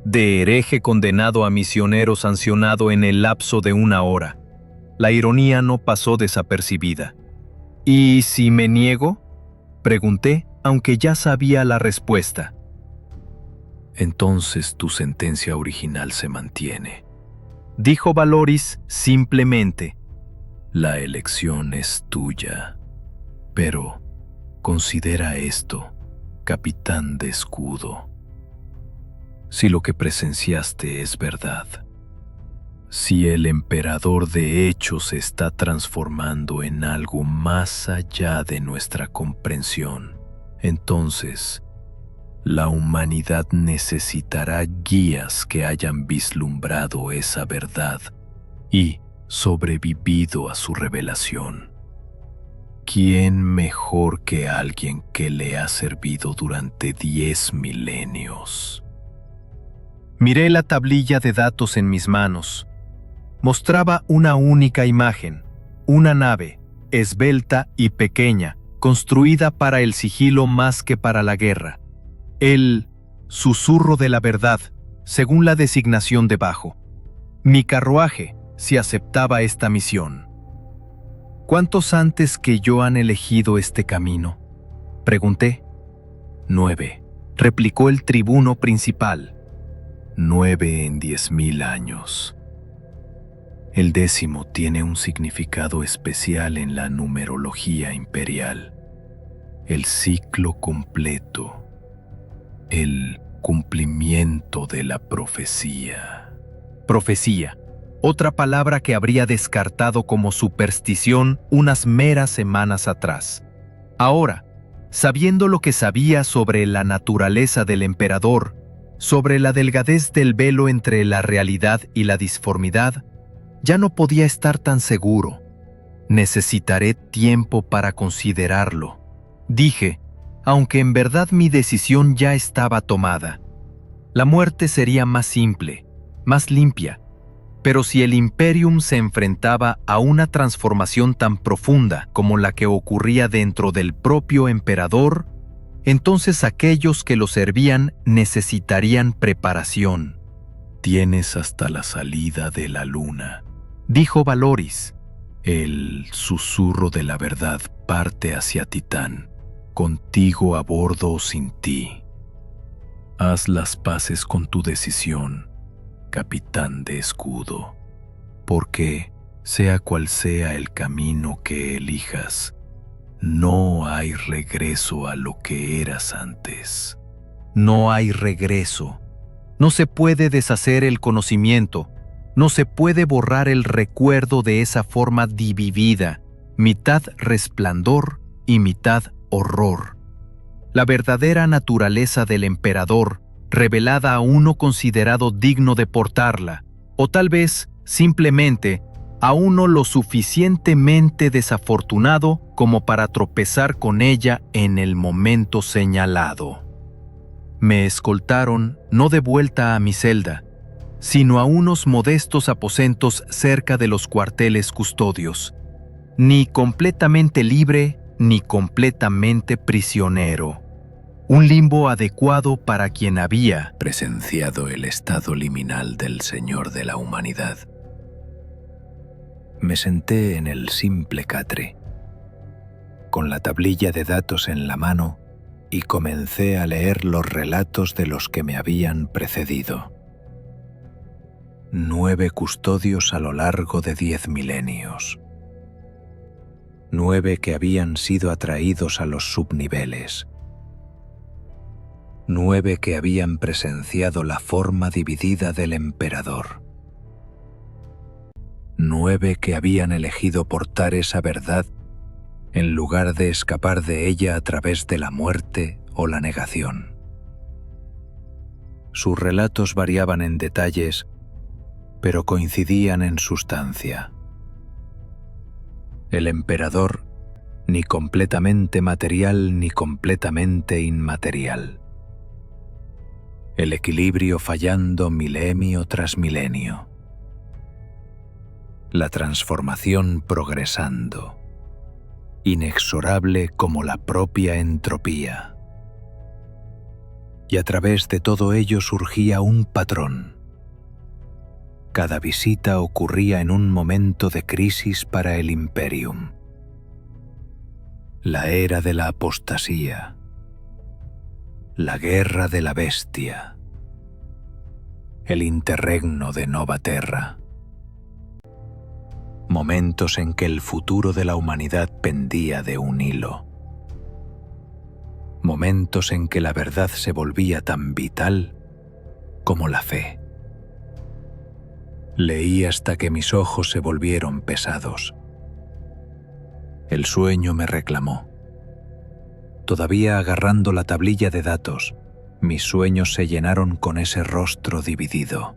De hereje condenado a misionero sancionado en el lapso de 1 hora. La ironía no pasó desapercibida. ¿Y si me niego?, pregunté, aunque ya sabía la respuesta. Entonces tu sentencia original se mantiene. Dijo Valoris simplemente. La elección es tuya. Pero considera esto, capitán de escudo. Si lo que presenciaste es verdad, si el emperador de hecho se está transformando en algo más allá de nuestra comprensión, entonces la humanidad necesitará guías que hayan vislumbrado esa verdad y sobrevivido a su revelación. ¿Quién mejor que alguien que le ha servido durante 10 milenios? Miré la tablilla de datos en mis manos. Mostraba una única imagen, una nave, esbelta y pequeña, construida para el sigilo más que para la guerra. El susurro de la verdad, según la designación debajo. Mi carruaje, si aceptaba esta misión. ¿Cuántos antes que yo han elegido este camino?, pregunté. 9, replicó el tribuno principal. 9 en 10.000 años. El 10º tiene un significado especial en la numerología imperial. El ciclo completo. El cumplimiento de la profecía. Profecía, otra palabra que habría descartado como superstición unas meras semanas atrás. Ahora, sabiendo lo que sabía sobre la naturaleza del emperador, sobre la delgadez del velo entre la realidad y la disformidad, ya no podía estar tan seguro. Necesitaré tiempo para considerarlo, dije, aunque en verdad mi decisión ya estaba tomada. La muerte sería más simple, más limpia, pero si el Imperium se enfrentaba a una transformación tan profunda como la que ocurría dentro del propio emperador, entonces aquellos que lo servían necesitarían preparación. Tienes hasta la salida de la luna, dijo Valoris. El susurro de la verdad parte hacia Titán, contigo a bordo o sin ti. Haz las paces con tu decisión, capitán de escudo, porque, sea cual sea el camino que elijas, no hay regreso a lo que eras antes. No hay regreso. No se puede deshacer el conocimiento. No se puede borrar el recuerdo de esa forma dividida, mitad resplandor y mitad horror. La verdadera naturaleza del emperador, revelada a uno considerado digno de portarla, o tal vez, simplemente, a uno lo suficientemente desafortunado como para tropezar con ella en el momento señalado. Me escoltaron no de vuelta a mi celda, sino a unos modestos aposentos cerca de los cuarteles custodios, ni completamente libre ni completamente prisionero. Un limbo adecuado para quien había presenciado el estado liminal del Señor de la humanidad. Me senté en el simple catre, con la tablilla de datos en la mano, y comencé a leer los relatos de los que me habían precedido. 9 custodios a lo largo de 10 milenios. 9 que habían sido atraídos a los subniveles. 9 que habían presenciado la forma dividida del emperador. 9 que habían elegido portar esa verdad en lugar de escapar de ella a través de la muerte o la negación. Sus relatos variaban en detalles, pero coincidían en sustancia. El emperador, ni completamente material ni completamente inmaterial. El equilibrio fallando milenio tras milenio. La transformación progresando, inexorable como la propia entropía. Y a través de todo ello surgía un patrón. Cada visita ocurría en un momento de crisis para el Imperium. la era de la apostasía, la guerra de la bestia, el interregno de Nova Terra. Momentos en que el futuro de la humanidad pendía de un hilo. Momentos en que la verdad se volvía tan vital como la fe. Leí hasta que mis ojos se volvieron pesados. El sueño me reclamó. Todavía agarrando la tablilla de datos, mis sueños se llenaron con ese rostro dividido.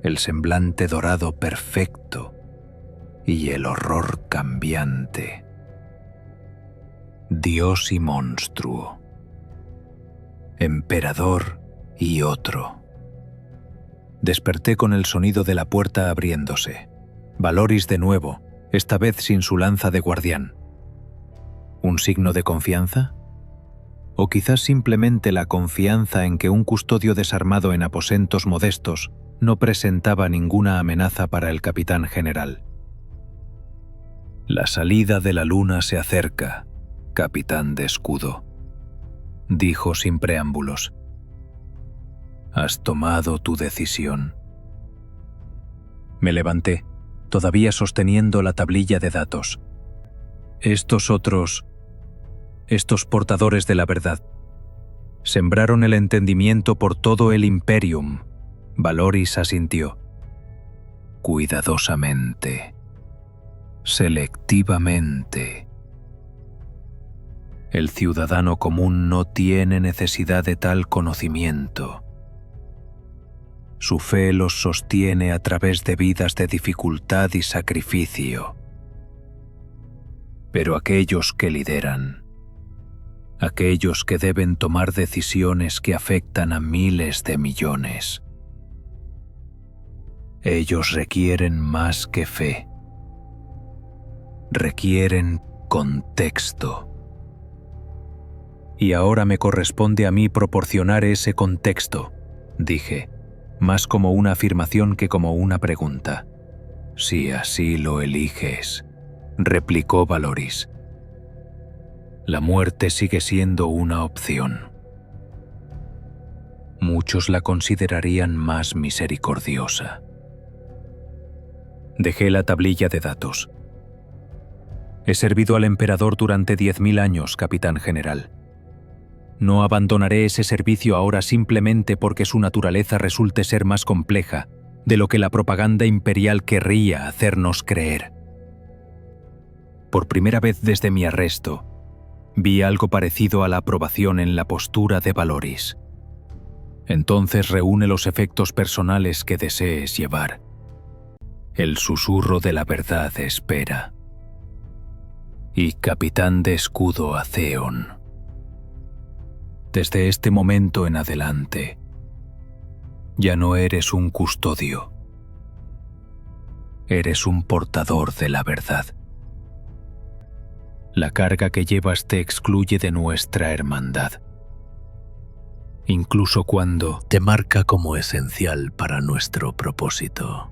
El semblante dorado perfecto y el horror cambiante. Dios y monstruo. Emperador y otro. Desperté con el sonido de la puerta abriéndose. Valoris de nuevo, esta vez sin su lanza de guardián. ¿Un signo de confianza? ¿O quizás simplemente la confianza en que un custodio desarmado en aposentos modestos no presentaba ninguna amenaza para el capitán general? La salida de la luna se acerca, capitán de escudo, dijo sin preámbulos. Has tomado tu decisión. Me levanté, todavía sosteniendo la tablilla de datos. Estos portadores de la verdad, sembraron el entendimiento por todo el Imperium. Valoris asintió. Cuidadosamente. Selectivamente. El ciudadano común no tiene necesidad de tal conocimiento. Su fe los sostiene a través de vidas de dificultad y sacrificio. Pero aquellos que lideran, aquellos que deben tomar decisiones que afectan a miles de millones, ellos requieren más que fe. Requieren contexto. Y ahora me corresponde a mí proporcionar ese contexto, dije, más como una afirmación que como una pregunta. Si así lo eliges, replicó Valoris. La muerte sigue siendo una opción. Muchos la considerarían más misericordiosa. Dejé la tablilla de datos. He servido al emperador durante 10.000 años, capitán general. No abandonaré ese servicio ahora simplemente porque su naturaleza resulte ser más compleja de lo que la propaganda imperial querría hacernos creer. Por primera vez desde mi arresto, vi algo parecido a la aprobación en la postura de Valoris. Entonces reúne los efectos personales que desees llevar. El susurro de la verdad espera. Y capitán de escudo a Theon. Desde este momento en adelante, ya no eres un custodio. Eres un portador de la verdad. La carga que llevas te excluye de nuestra hermandad, incluso cuando te marca como esencial para nuestro propósito.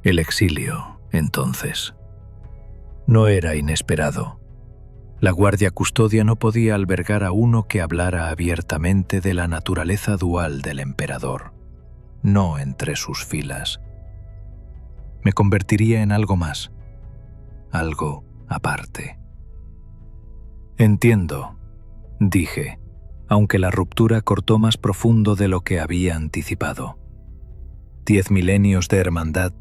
El exilio, entonces, no era inesperado. La guardia custodia no podía albergar a uno que hablara abiertamente de la naturaleza dual del emperador, no entre sus filas. Me convertiría en algo más, algo aparte. Entiendo, dije, aunque la ruptura cortó más profundo de lo que había anticipado. 10 milenios de hermandad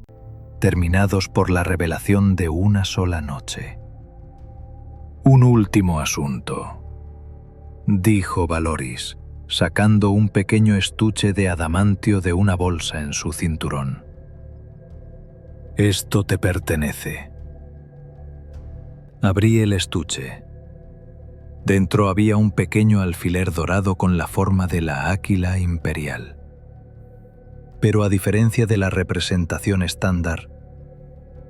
terminados por la revelación de una sola noche. Un último asunto, dijo Valoris, sacando un pequeño estuche de adamantio de una bolsa en su cinturón. Esto te pertenece. Abrí el estuche. Dentro había un pequeño alfiler dorado con la forma de la águila imperial. Pero a diferencia de la representación estándar,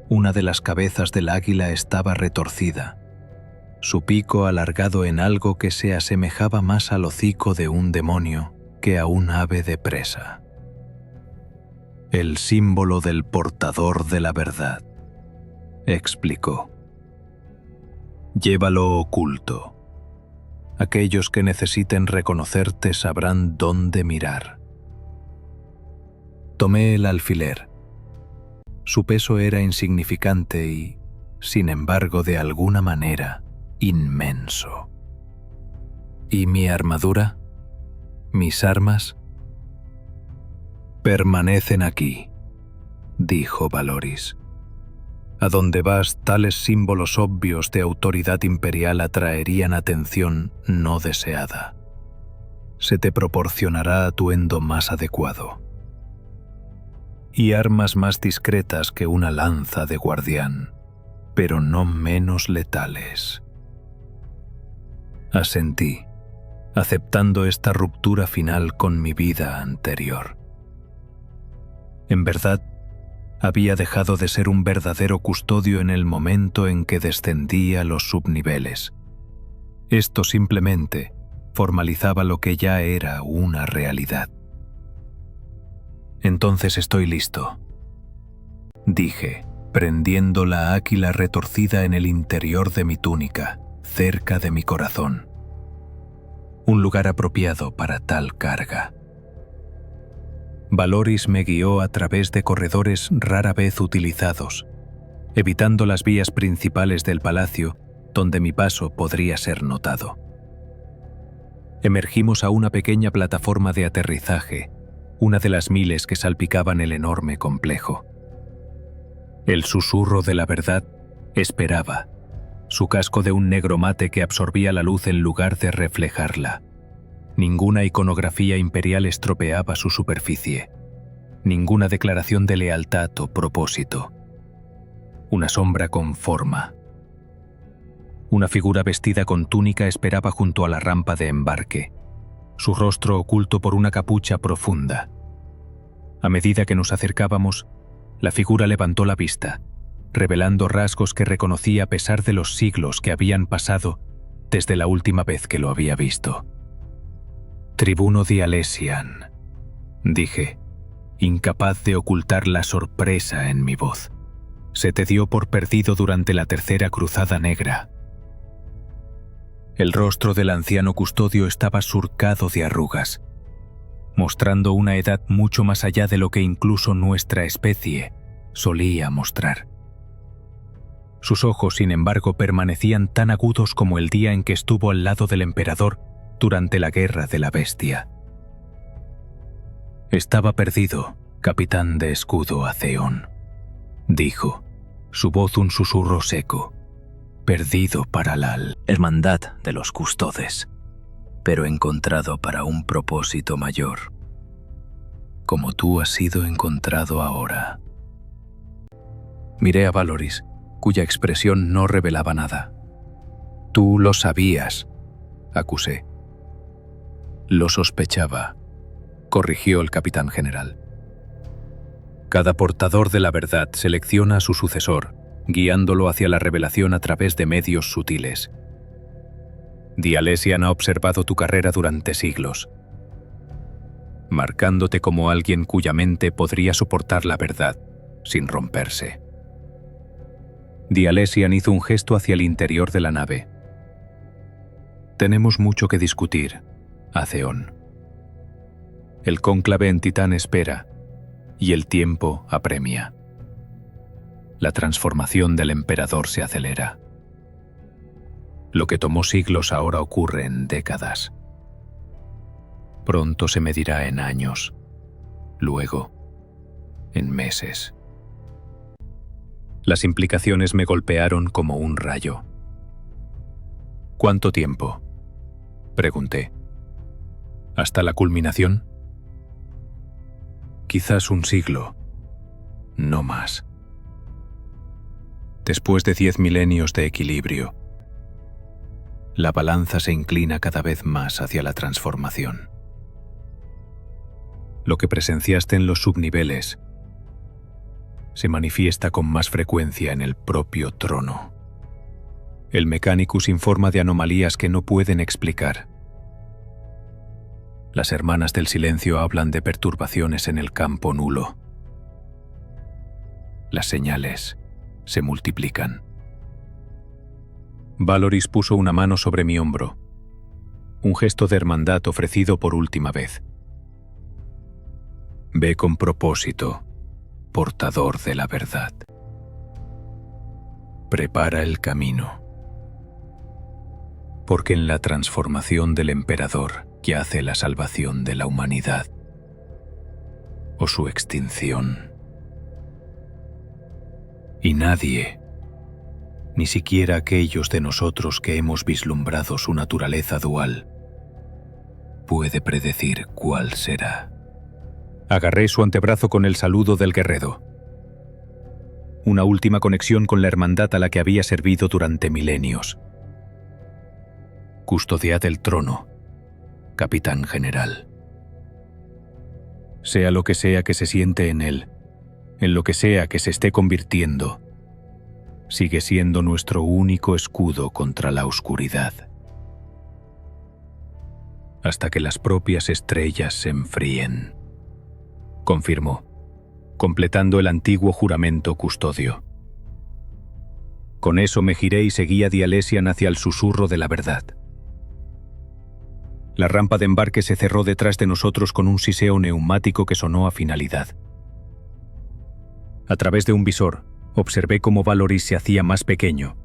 una de las cabezas del águila estaba retorcida, su pico alargado en algo que se asemejaba más al hocico de un demonio que a un ave de presa. El símbolo del portador de la verdad, explicó. Llévalo oculto. Aquellos que necesiten reconocerte sabrán dónde mirar. Tomé el alfiler. Su peso era insignificante y, sin embargo, de alguna manera, inmenso. ¿Y mi armadura? ¿Mis armas? Permanecen aquí, dijo Valoris. A donde vas, tales símbolos obvios de autoridad imperial atraerían atención no deseada. Se te proporcionará atuendo más adecuado y armas más discretas que una lanza de guardián, pero no menos letales. Asentí, aceptando esta ruptura final con mi vida anterior. En verdad, había dejado de ser un verdadero custodio en el momento en que descendí a los subniveles. Esto simplemente formalizaba lo que ya era una realidad. Entonces estoy listo, dije, prendiendo la áquila retorcida en el interior de mi túnica, cerca de mi corazón. Un lugar apropiado para tal carga. Valoris me guió a través de corredores rara vez utilizados, evitando las vías principales del palacio donde mi paso podría ser notado. Emergimos a una pequeña plataforma de aterrizaje, una de las miles que salpicaban el enorme complejo. El susurro de la verdad esperaba, su casco de un negro mate que absorbía la luz en lugar de reflejarla. Ninguna iconografía imperial estropeaba su superficie. Ninguna declaración de lealtad o propósito. Una sombra con forma. Una figura vestida con túnica esperaba junto a la rampa de embarque, su rostro oculto por una capucha profunda. A medida que nos acercábamos, la figura levantó la vista, revelando rasgos que reconocí a pesar de los siglos que habían pasado desde la última vez que lo había visto. Tribuno Dialesian, dije, incapaz de ocultar la sorpresa en mi voz. Se te dio por perdido durante la Tercera Cruzada Negra. El rostro del anciano custodio estaba surcado de arrugas, mostrando una edad mucho más allá de lo que incluso nuestra especie solía mostrar. Sus ojos, sin embargo, permanecían tan agudos como el día en que estuvo al lado del emperador durante la Guerra de la Bestia. Estaba perdido, capitán de escudo Aceón, dijo, su voz un susurro seco. Perdido para la hermandad de los custodes, pero encontrado para un propósito mayor, como tú has sido encontrado ahora. Miré a Valoris, cuya expresión no revelaba nada. Tú lo sabías, acusé. Lo sospechaba, corrigió el capitán general. Cada portador de la verdad selecciona a su sucesor, guiándolo hacia la revelación a través de medios sutiles. Dialesian ha observado tu carrera durante siglos, marcándote como alguien cuya mente podría soportar la verdad sin romperse. Dialesian hizo un gesto hacia el interior de la nave. Tenemos mucho que discutir, Aceón. El cónclave en Titán espera, y el tiempo apremia. La transformación del emperador se acelera. Lo que tomó siglos ahora ocurre en décadas. Pronto se medirá en años, luego en meses. Las implicaciones me golpearon como un rayo. ¿Cuánto tiempo?, pregunté. ¿Hasta la culminación? Quizás un siglo, no más. Después de 10 milenios de equilibrio, la balanza se inclina cada vez más hacia la transformación. Lo que presenciaste en los subniveles se manifiesta con más frecuencia en el propio trono. El Mechanicus informa de anomalías que no pueden explicar. Las hermanas del silencio hablan de perturbaciones en el campo nulo. Las señales se multiplican. Valoris puso una mano sobre mi hombro, un gesto de hermandad ofrecido por última vez. Ve con propósito, portador de la verdad. Prepara el camino. Porque en la transformación del emperador yace la salvación de la humanidad o su extinción. Y nadie, ni siquiera aquellos de nosotros que hemos vislumbrado su naturaleza dual, puede predecir cuál será. Agarré su antebrazo con el saludo del guerrero. Una última conexión con la hermandad a la que había servido durante milenios. Custodiad el trono, capitán general. Sea lo que sea que se siente en él, en lo que sea que se esté convirtiendo, sigue siendo nuestro único escudo contra la oscuridad. Hasta que las propias estrellas se enfríen, confirmó, completando el antiguo juramento custodio. Con eso me giré y seguí a Dialesian hacia el susurro de la verdad. La rampa de embarque se cerró detrás de nosotros con un siseo neumático que sonó a finalidad. A través de un visor, observé cómo Valoris se hacía más pequeño,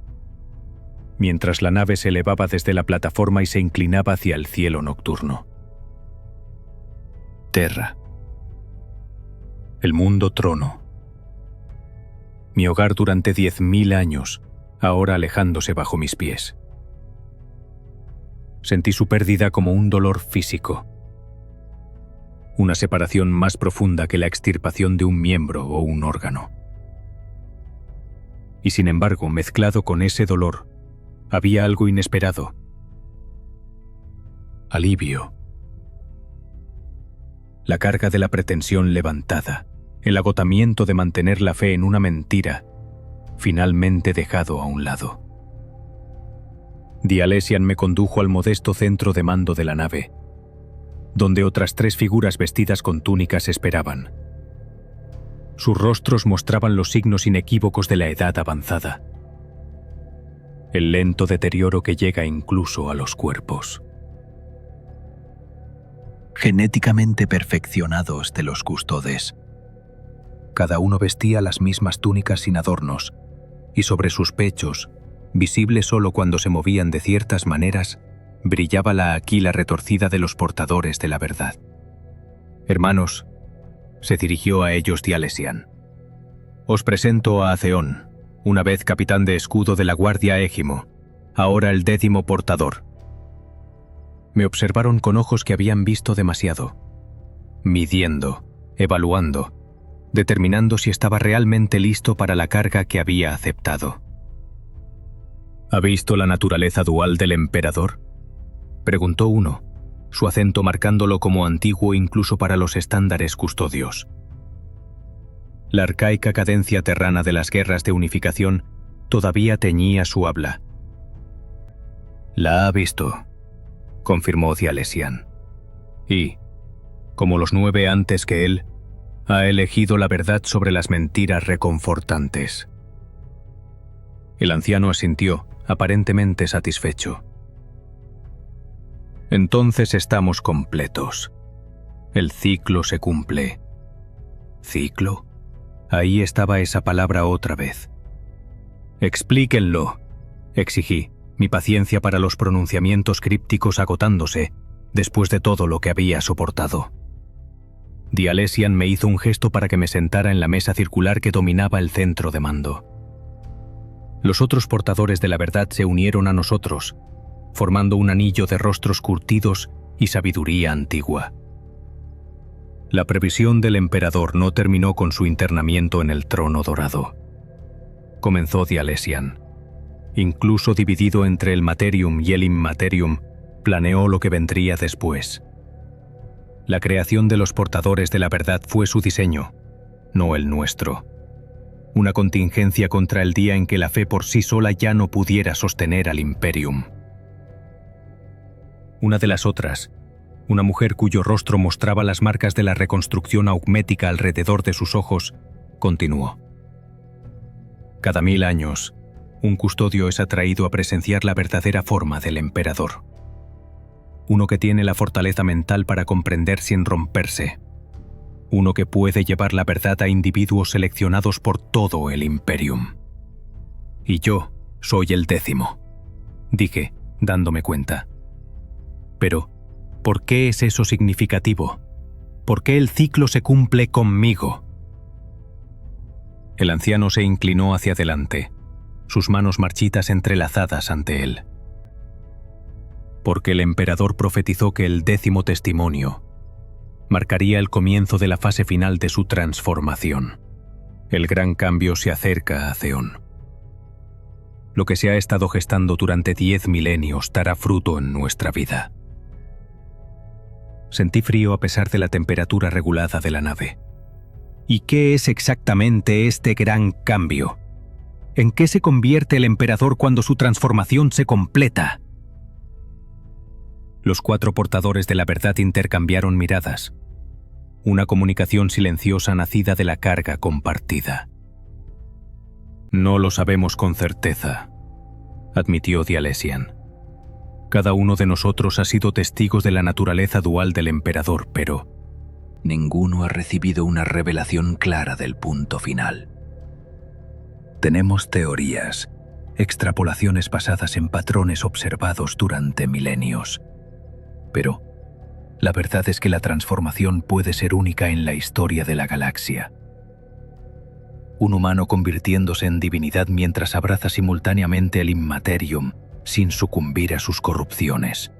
mientras la nave se elevaba desde la plataforma y se inclinaba hacia el cielo nocturno. Terra. El mundo trono. Mi hogar durante 10.000 años, ahora alejándose bajo mis pies. Sentí su pérdida como un dolor físico. Una separación más profunda que la extirpación de un miembro o un órgano. Y sin embargo, mezclado con ese dolor, había algo inesperado. Alivio. La carga de la pretensión levantada, el agotamiento de mantener la fe en una mentira, finalmente dejado a un lado. Dialesian me condujo al modesto centro de mando de la nave, donde otras 3 figuras vestidas con túnicas esperaban. Sus rostros mostraban los signos inequívocos de la edad avanzada. El lento deterioro que llega incluso a los cuerpos. Genéticamente perfeccionados de los custodes. Cada uno vestía las mismas túnicas sin adornos, y sobre sus pechos, visible solo cuando se movían de ciertas maneras, brillaba la aquila retorcida de los portadores de la verdad. Hermanos, se dirigió a ellos Dialesian. Os presento a Aceón, una vez capitán de escudo de la Guardia Égimo, ahora el 10º portador. Me observaron con ojos que habían visto demasiado, midiendo, evaluando, determinando si estaba realmente listo para la carga que había aceptado. ¿Ha visto la naturaleza dual del emperador?, preguntó uno, su acento marcándolo como antiguo incluso para los estándares custodios. La arcaica cadencia terrana de las guerras de unificación todavía teñía su habla. La ha visto, confirmó Dialesian. Y, como los 9 antes que él, ha elegido la verdad sobre las mentiras reconfortantes. El anciano asintió, aparentemente satisfecho. Entonces estamos completos. El ciclo se cumple. ¿Ciclo? Ahí estaba esa palabra otra vez. Explíquenlo, exigí, mi paciencia para los pronunciamientos crípticos agotándose después de todo lo que había soportado. Dialesian me hizo un gesto para que me sentara en la mesa circular que dominaba el centro de mando. Los otros portadores de la verdad se unieron a nosotros, formando un anillo de rostros curtidos y sabiduría antigua. La previsión del emperador no terminó con su internamiento en el trono dorado. Comenzó Dialesian. Incluso dividido entre el Materium y el Immaterium, planeó lo que vendría después. La creación de los portadores de la verdad fue su diseño, no el nuestro. Una contingencia contra el día en que la fe por sí sola ya no pudiera sostener al Imperium. Una de las otras, una mujer cuyo rostro mostraba las marcas de la reconstrucción augmética alrededor de sus ojos, continuó. Cada 1000 años, Un custodio es atraído a presenciar la verdadera forma del emperador. Uno que tiene la fortaleza mental para comprender sin romperse. Uno que puede llevar la verdad a individuos seleccionados por todo el Imperium. Y yo soy el 10º, dije, dándome cuenta. Pero, ¿por qué es eso significativo? ¿Por qué el ciclo se cumple conmigo? El anciano se inclinó hacia adelante, sus manos marchitas entrelazadas ante él. Porque el emperador profetizó que el 10º testimonio marcaría el comienzo de la fase final de su transformación. El gran cambio se acerca a Theon. Lo que se ha estado gestando durante 10 milenios dará fruto en nuestra vida. Sentí frío a pesar de la temperatura regulada de la nave. ¿Y qué es exactamente este gran cambio? ¿En qué se convierte el emperador cuando su transformación se completa? Los 4 portadores de la verdad intercambiaron miradas. Una comunicación silenciosa nacida de la carga compartida. No lo sabemos con certeza, admitió Dialesian. Cada uno de nosotros ha sido testigos de la naturaleza dual del emperador, pero ninguno ha recibido una revelación clara del punto final. Tenemos teorías, extrapolaciones basadas en patrones observados durante milenios. Pero la verdad es que la transformación puede ser única en la historia de la galaxia. Un humano convirtiéndose en divinidad mientras abraza simultáneamente el Immaterium sin sucumbir a sus corrupciones.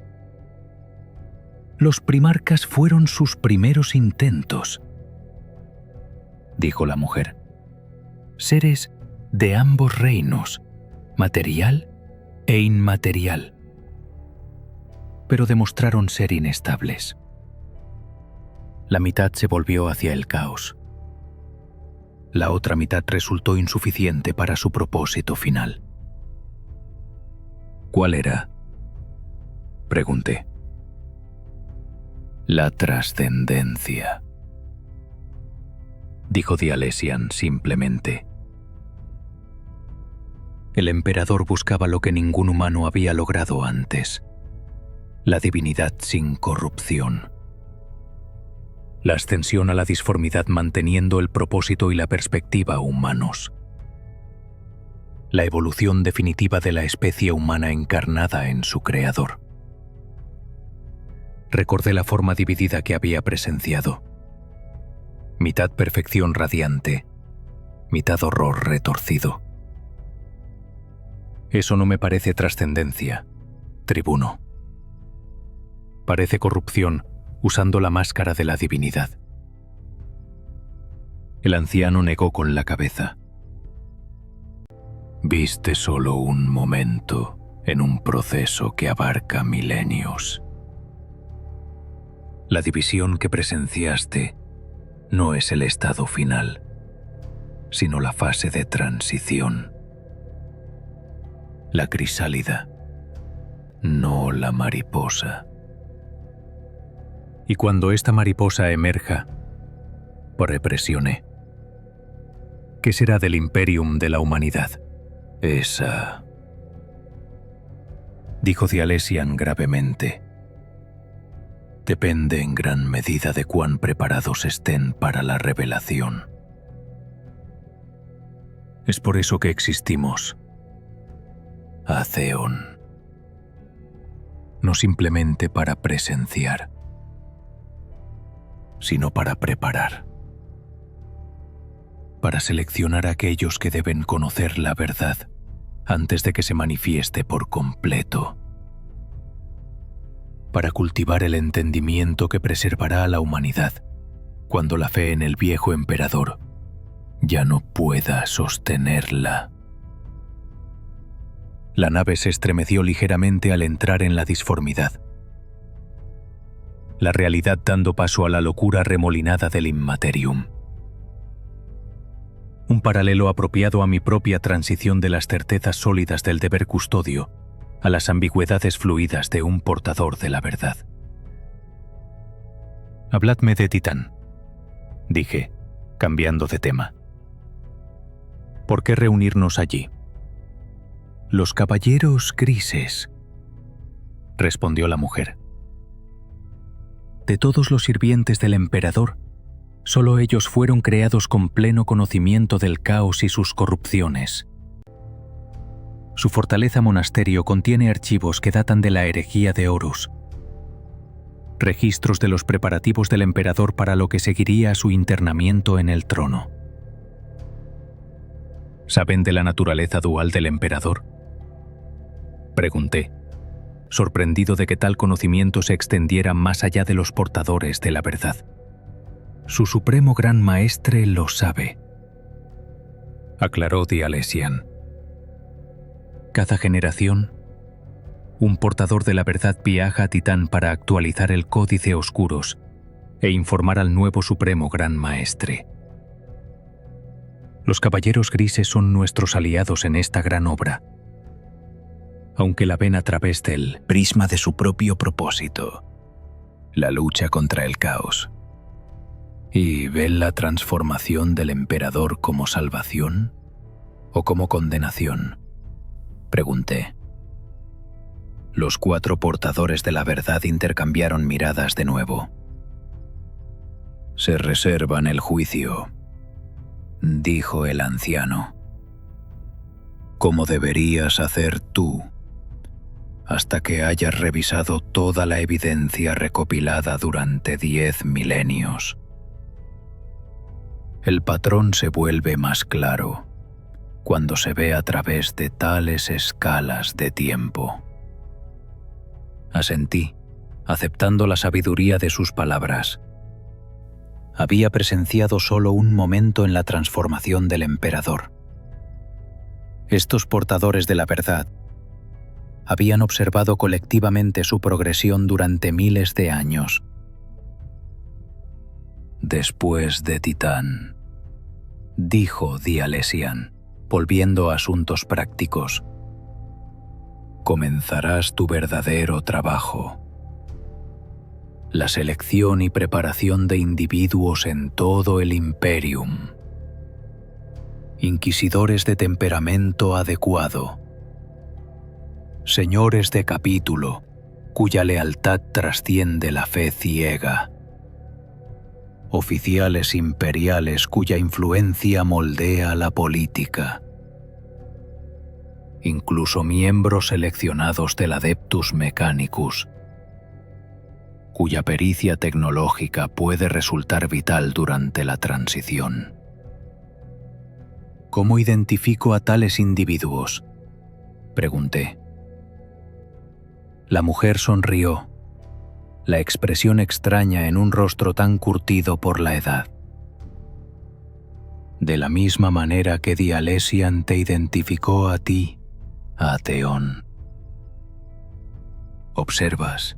Los primarcas fueron sus primeros intentos, dijo la mujer. Seres de ambos reinos, material e inmaterial. Pero demostraron ser inestables. La mitad se volvió hacia el caos. La otra mitad resultó insuficiente para su propósito final. ¿Cuál era?, pregunté. La trascendencia, dijo Dialesian simplemente. El emperador buscaba lo que ningún humano había logrado antes: la divinidad sin corrupción. La ascensión a la disformidad manteniendo el propósito y la perspectiva humanos. La evolución definitiva de la especie humana encarnada en su creador. Recordé la forma dividida que había presenciado. Mitad perfección radiante, mitad horror retorcido. Eso no me parece trascendencia, tribuno. Parece corrupción usando la máscara de la divinidad. El anciano negó con la cabeza. Viste solo un momento en un proceso que abarca milenios. La división que presenciaste no es el estado final, sino la fase de transición. La crisálida, no la mariposa. Y cuando esta mariposa emerja, represioné. ¿Qué será del Imperium de la humanidad? Esa, dijo Dialesian gravemente, depende en gran medida de cuán preparados estén para la revelación. Es por eso que existimos, a Theon. No simplemente para presenciar, sino para preparar. Para seleccionar a aquellos que deben conocer la verdad antes de que se manifieste por completo. Para cultivar el entendimiento que preservará a la humanidad cuando la fe en el viejo emperador ya no pueda sostenerla. La nave se estremeció ligeramente al entrar en la disformidad. La realidad dando paso a la locura remolinada del Immaterium. Un paralelo apropiado a mi propia transición de las certezas sólidas del deber custodio a las ambigüedades fluidas de un portador de la verdad. Habladme de Titán, dije, cambiando de tema. ¿Por qué reunirnos allí? Los caballeros grises, respondió la mujer. De todos los sirvientes del emperador, solo ellos fueron creados con pleno conocimiento del caos y sus corrupciones. Su fortaleza monasterio contiene archivos que datan de la herejía de Horus, registros de los preparativos del emperador para lo que seguiría su internamiento en el trono. ¿Saben de la naturaleza dual del emperador?, pregunté, sorprendido de que tal conocimiento se extendiera más allá de los portadores de la verdad. Su supremo gran maestre lo sabe, aclaró Dialesian. Cada generación, un portador de la verdad viaja a Titán para actualizar el Códice Oscuros e informar al nuevo supremo gran maestre. Los caballeros grises son nuestros aliados en esta gran obra, aunque la ven a través del prisma de su propio propósito, la lucha contra el caos. ¿Y ven la transformación del emperador como salvación o como condenación?, pregunté. Los 4 portadores de la verdad intercambiaron miradas de nuevo. Se reservan el juicio, dijo el anciano, como deberías hacer tú, hasta que hayas revisado toda la evidencia recopilada durante 10 milenios. El patrón se vuelve más claro cuando se ve a través de tales escalas de tiempo. Asentí, aceptando la sabiduría de sus palabras. Había presenciado solo un momento en la transformación del emperador. Estos portadores de la verdad habían observado colectivamente su progresión durante miles de años. Después de Titán, dijo Dialesian, volviendo a asuntos prácticos, comenzarás tu verdadero trabajo. La selección y preparación de individuos en todo el Imperium. Inquisidores de temperamento adecuado. Señores de capítulo, cuya lealtad trasciende la fe ciega. Oficiales imperiales cuya influencia moldea la política. Incluso miembros seleccionados del Adeptus Mechanicus, cuya pericia tecnológica puede resultar vital durante la transición. ¿Cómo identifico a tales individuos?, pregunté. La mujer sonrió, la expresión extraña en un rostro tan curtido por la edad. De la misma manera que Dialesian te identificó a ti, Ateón. Observas,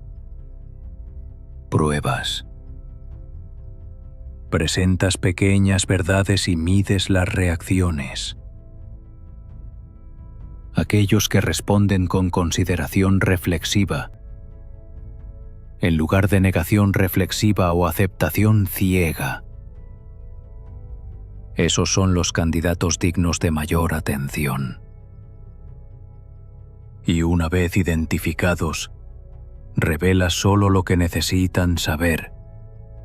pruebas, presentas pequeñas verdades y mides las reacciones. Aquellos que responden con consideración reflexiva, en lugar de negación reflexiva o aceptación ciega. Esos son los candidatos dignos de mayor atención. Y una vez identificados, revela solo lo que necesitan saber,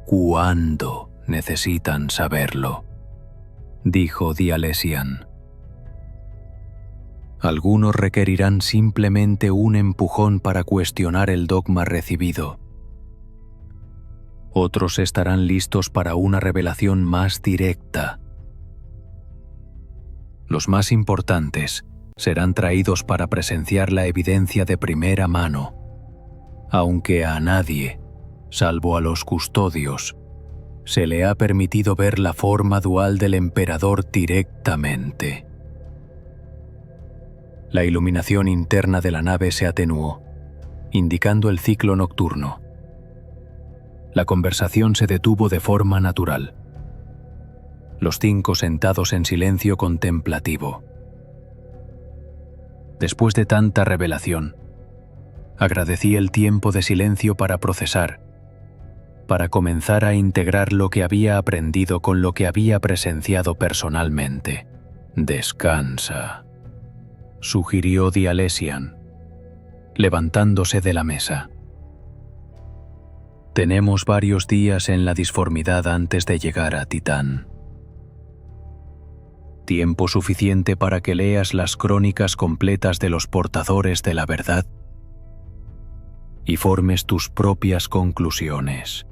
cuando necesitan saberlo, dijo Dialesian. Algunos requerirán simplemente un empujón para cuestionar el dogma recibido. Otros estarán listos para una revelación más directa. Los más importantes serán traídos para presenciar la evidencia de primera mano, aunque a nadie, salvo a los custodios, se le ha permitido ver la forma dual del emperador directamente. La iluminación interna de la nave se atenuó, indicando el ciclo nocturno. La conversación se detuvo de forma natural. Los 5 sentados en silencio contemplativo. Después de tanta revelación, agradecí el tiempo de silencio para procesar, para comenzar a integrar lo que había aprendido con lo que había presenciado personalmente. Descansa, sugirió Dialesian, levantándose de la mesa. Tenemos varios días en la disformidad antes de llegar a Titán. Tiempo suficiente para que leas las crónicas completas de los portadores de la verdad y formes tus propias conclusiones.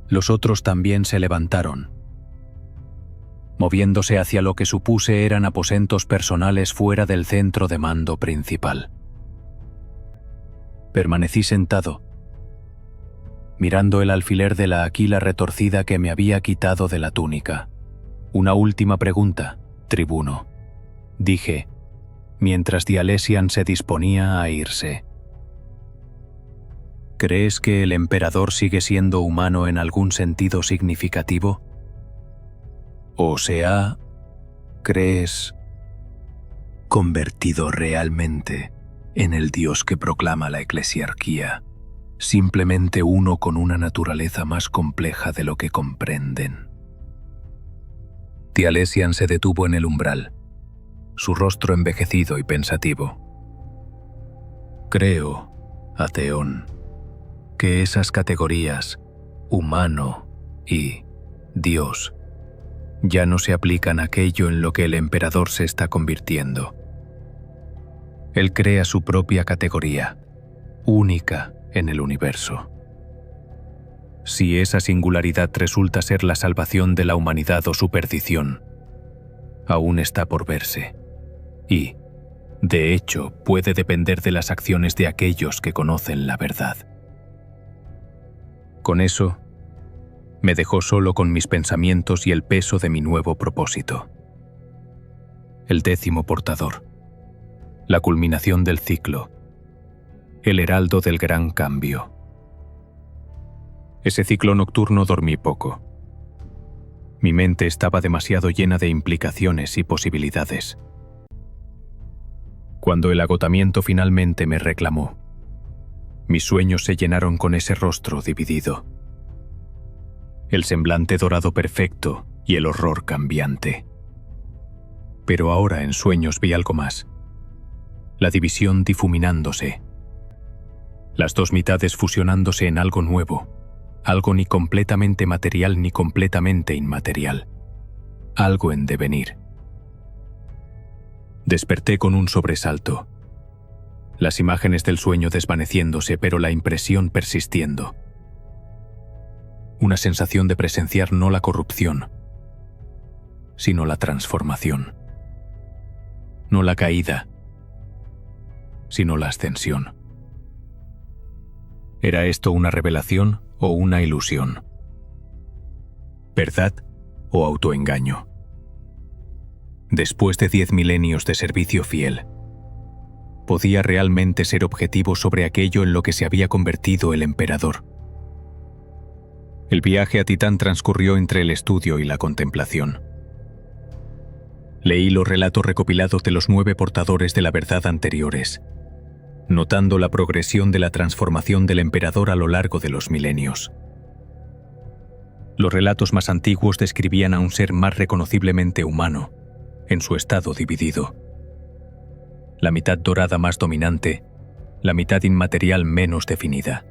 Los otros también se levantaron, moviéndose hacia lo que supuse eran aposentos personales fuera del centro de mando principal. Permanecí sentado, mirando el alfiler de la aquila retorcida que me había quitado de la túnica. Una última pregunta, tribuno, dije, mientras Dialesian se disponía a irse. ¿Crees que el emperador sigue siendo humano en algún sentido significativo? ¿O crees, convertido realmente en el Dios que proclama la eclesiarquía, simplemente uno con una naturaleza más compleja de lo que comprenden? Dialesian se detuvo en el umbral, su rostro envejecido y pensativo. Creo, Ateón, que esas categorías, humano y Dios, ya no se aplican a aquello en lo que el emperador se está convirtiendo. Él crea su propia categoría, única en el universo. Si esa singularidad resulta ser la salvación de la humanidad o su perdición, aún está por verse. Y, de hecho, puede depender de las acciones de aquellos que conocen la verdad. Con eso, me dejó solo con mis pensamientos y el peso de mi nuevo propósito. El 10º portador, la culminación del ciclo, el heraldo del gran cambio. Ese ciclo nocturno dormí poco. Mi mente estaba demasiado llena de implicaciones y posibilidades. Cuando el agotamiento finalmente me reclamó, mis sueños se llenaron con ese rostro dividido. El semblante dorado perfecto y el horror cambiante. Pero ahora en sueños vi algo más. La división difuminándose. Las dos mitades fusionándose en algo nuevo. Algo ni completamente material ni completamente inmaterial. Algo en devenir. Desperté con un sobresalto. Las imágenes del sueño desvaneciéndose, pero la impresión persistiendo. Una sensación de presenciar no la corrupción, sino la transformación. No la caída, sino la ascensión. ¿Era esto una revelación o una ilusión? ¿Verdad o autoengaño? Después de 10 milenios de servicio fiel, ¿podía realmente ser objetivo sobre aquello en lo que se había convertido el emperador? El viaje a Titán transcurrió entre el estudio y la contemplación. Leí los relatos recopilados de los 9 portadores de la verdad anteriores, notando la progresión de la transformación del emperador a lo largo de los milenios. Los relatos más antiguos describían a un ser más reconociblemente humano, en su estado dividido. La mitad dorada más dominante, la mitad inmaterial menos definida.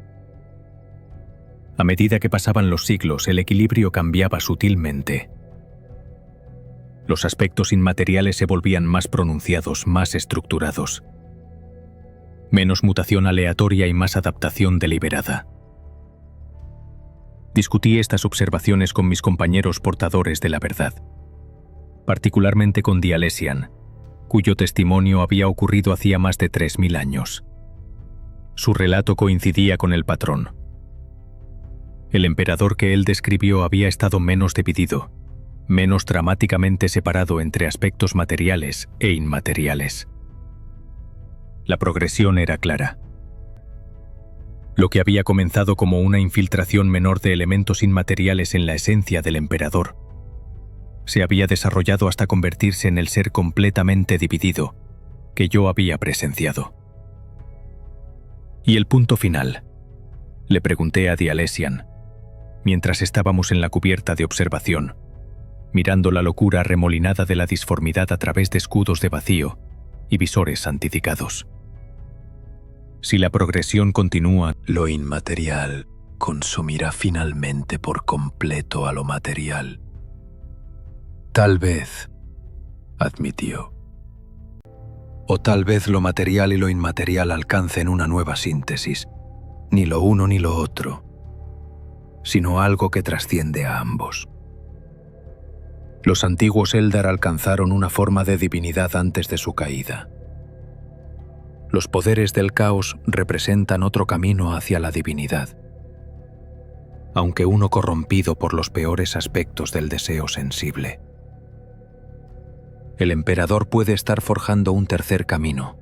A medida que pasaban los siglos, el equilibrio cambiaba sutilmente. Los aspectos inmateriales se volvían más pronunciados, más estructurados. Menos mutación aleatoria y más adaptación deliberada. Discutí estas observaciones con mis compañeros portadores de la verdad, particularmente con Dialesian, cuyo testimonio había ocurrido hacía más de 3000 años. Su relato coincidía con el patrón. El emperador que él describió había estado menos dividido, menos dramáticamente separado entre aspectos materiales e inmateriales. La progresión era clara. Lo que había comenzado como una infiltración menor de elementos inmateriales en la esencia del emperador, se había desarrollado hasta convertirse en el ser completamente dividido que yo había presenciado. ¿Y el punto final?, le pregunté a Dialesian, mientras estábamos en la cubierta de observación, mirando la locura arremolinada de la disformidad a través de escudos de vacío y visores santificados. Si la progresión continúa, lo inmaterial consumirá finalmente por completo a lo material. Tal vez, admitió. O tal vez lo material y lo inmaterial alcancen una nueva síntesis, ni lo uno ni lo otro, sino algo que trasciende a ambos. Los antiguos Eldar alcanzaron una forma de divinidad antes de su caída. Los poderes del caos representan otro camino hacia la divinidad, aunque uno corrompido por los peores aspectos del deseo sensible. El emperador puede estar forjando un tercer camino,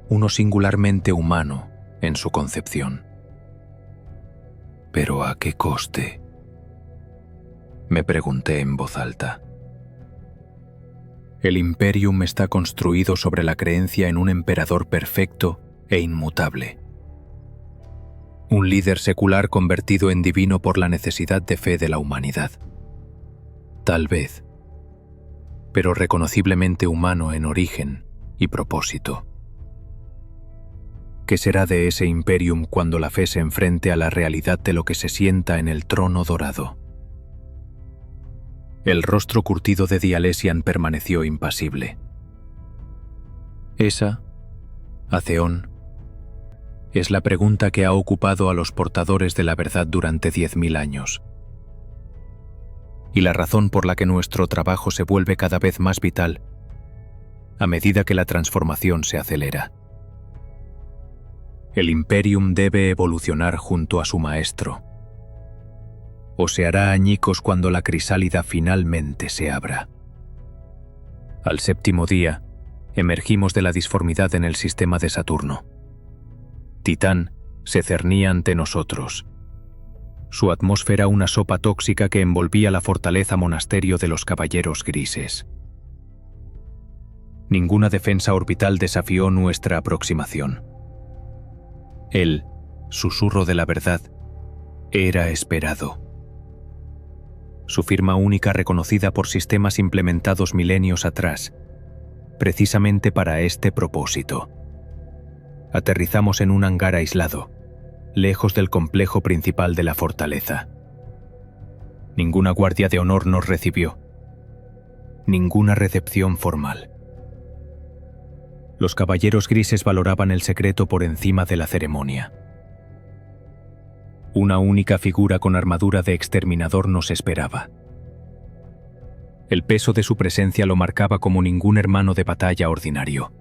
uno singularmente humano en su concepción. ¿Pero a qué coste?, me pregunté en voz alta. El Imperium está construido sobre la creencia en un emperador perfecto e inmutable. Un líder secular convertido en divino por la necesidad de fe de la humanidad. Tal vez, pero reconociblemente humano en origen y propósito. ¿Qué será de ese Imperium cuando la fe se enfrente a la realidad de lo que se sienta en el trono dorado? El rostro curtido de Dialesian permaneció impasible. Esa, Aceón, es la pregunta que ha ocupado a los portadores de la verdad durante 10.000 años. Y la razón por la que nuestro trabajo se vuelve cada vez más vital a medida que la transformación se acelera. El Imperium debe evolucionar junto a su maestro, o se hará añicos cuando la crisálida finalmente se abra. Al séptimo día, emergimos de la disformidad en el sistema de Saturno. Titán se cernía ante nosotros. Su atmósfera una sopa tóxica que envolvía la fortaleza monasterio de los Caballeros Grises. Ninguna defensa orbital desafió nuestra aproximación. El susurro de la verdad era esperado. Su firma única reconocida por sistemas implementados milenios atrás, precisamente para este propósito. Aterrizamos en un hangar aislado, lejos del complejo principal de la fortaleza. Ninguna guardia de honor nos recibió. Ninguna recepción formal. Los Caballeros Grises valoraban el secreto por encima de la ceremonia. Una única figura con armadura de exterminador nos esperaba. El peso de su presencia lo marcaba como ningún hermano de batalla ordinario.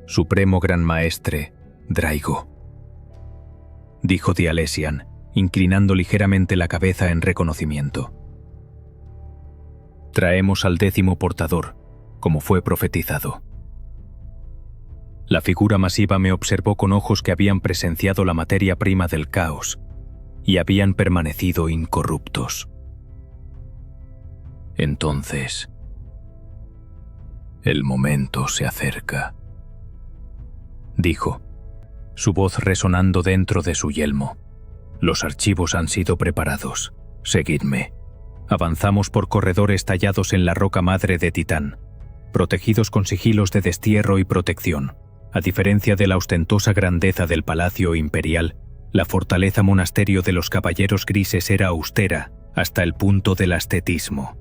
Supremo Gran Maestre, Draigo, dijo Dialesian, inclinando ligeramente la cabeza en reconocimiento. Traemos al 10º portador, como fue profetizado. La figura masiva me observó con ojos que habían presenciado la materia prima del caos y habían permanecido incorruptos. Entonces, el momento se acerca, dijo, su voz resonando dentro de su yelmo. Los archivos han sido preparados. Seguidme. Avanzamos por corredores tallados en la roca madre de Titán, protegidos con sigilos de destierro y protección. A diferencia de la ostentosa grandeza del Palacio Imperial, la fortaleza monasterio de los Caballeros Grises era austera hasta el punto del ascetismo.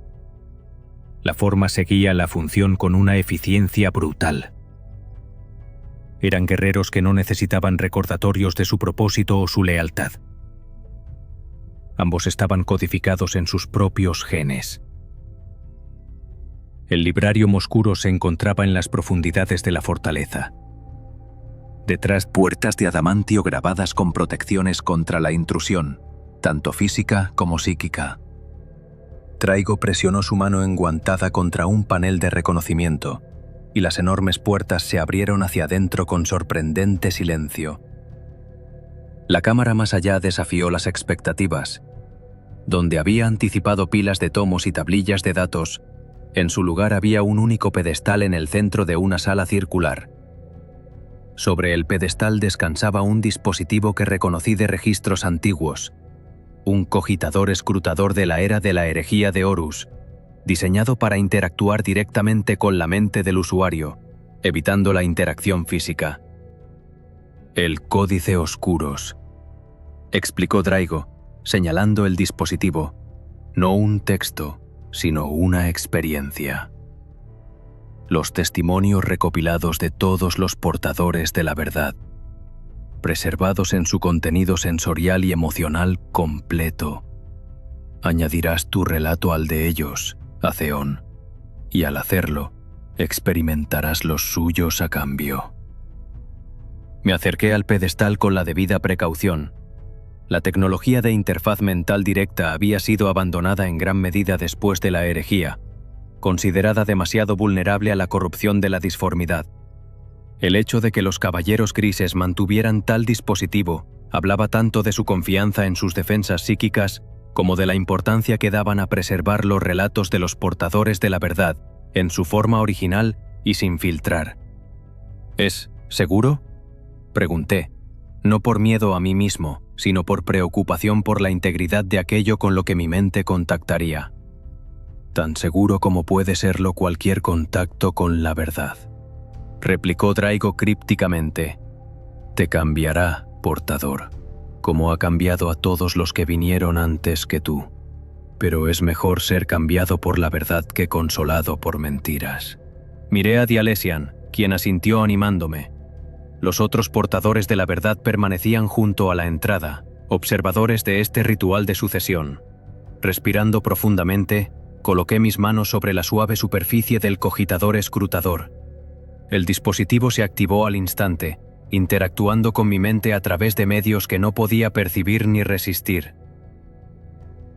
La forma seguía la función con una eficiencia brutal. Eran guerreros que no necesitaban recordatorios de su propósito o su lealtad. Ambos estaban codificados en sus propios genes. El librario Moscuro se encontraba en las profundidades de la fortaleza. Detrás, puertas de adamantio grabadas con protecciones contra la intrusión, tanto física como psíquica. Draigo presionó su mano enguantada contra un panel de reconocimiento, y las enormes puertas se abrieron hacia adentro con sorprendente silencio. La cámara más allá desafió las expectativas. Donde había anticipado pilas de tomos y tablillas de datos, en su lugar había un único pedestal en el centro de una sala circular. Sobre el pedestal descansaba un dispositivo que reconocí de registros antiguos, un cogitador escrutador de la era de la herejía de Horus, diseñado para interactuar directamente con la mente del usuario, evitando la interacción física. El Códice Oscuros, explicó Draigo, señalando el dispositivo, no un texto, sino una experiencia. Los testimonios recopilados de todos los portadores de la verdad, preservados en su contenido sensorial y emocional completo. Añadirás tu relato al de ellos, Azeón, y al hacerlo, experimentarás los suyos a cambio. Me acerqué al pedestal con la debida precaución. La tecnología de interfaz mental directa había sido abandonada en gran medida después de la herejía, considerada demasiado vulnerable a la corrupción de la disformidad. El hecho de que los caballeros grises mantuvieran tal dispositivo hablaba tanto de su confianza en sus defensas psíquicas como de la importancia que daban a preservar los relatos de los portadores de la verdad en su forma original y sin filtrar. ¿Es seguro?, pregunté, no por miedo a mí mismo, sino por preocupación por la integridad de aquello con lo que mi mente contactaría. Tan seguro como puede serlo cualquier contacto con la verdad, replicó Draigo crípticamente. Te cambiará, portador, como ha cambiado a todos los que vinieron antes que tú. Pero es mejor ser cambiado por la verdad que consolado por mentiras. Miré a Dialesian, quien asintió animándome. Los otros portadores de la verdad permanecían junto a la entrada, observadores de este ritual de sucesión. Respirando profundamente, coloqué mis manos sobre la suave superficie del cogitador escrutador. El dispositivo se activó al instante, interactuando con mi mente a través de medios que no podía percibir ni resistir.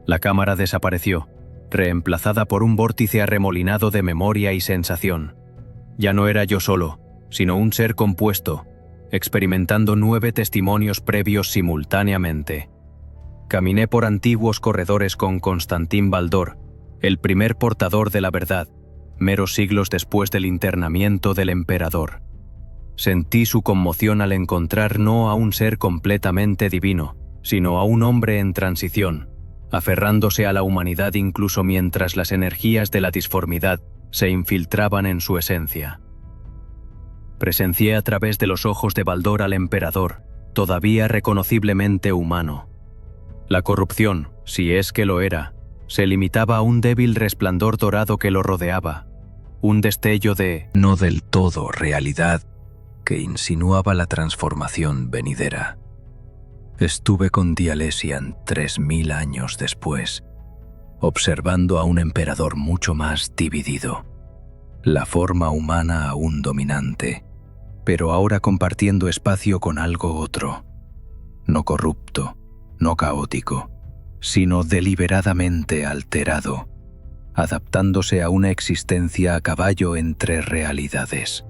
La cámara desapareció, reemplazada por un vórtice arremolinado de memoria y sensación. Ya no era yo solo, sino un ser compuesto, experimentando 9 testimonios previos simultáneamente. Caminé por antiguos corredores con Constantín Baldor, el primer portador de la verdad, meros siglos después del internamiento del emperador. Sentí su conmoción al encontrar no a un ser completamente divino, sino a un hombre en transición, aferrándose a la humanidad incluso mientras las energías de la disformidad se infiltraban en su esencia. Presencié a través de los ojos de Baldor al emperador, todavía reconociblemente humano. La corrupción, si es que lo era, se limitaba a un débil resplandor dorado que lo rodeaba, un destello de no del todo realidad que insinuaba la transformación venidera. Estuve con Dialesian 3000 años después, observando a un emperador mucho más dividido, la forma humana aún dominante, pero ahora compartiendo espacio con algo otro, no corrupto, no caótico, sino deliberadamente alterado, adaptándose a una existencia a caballo entre realidades.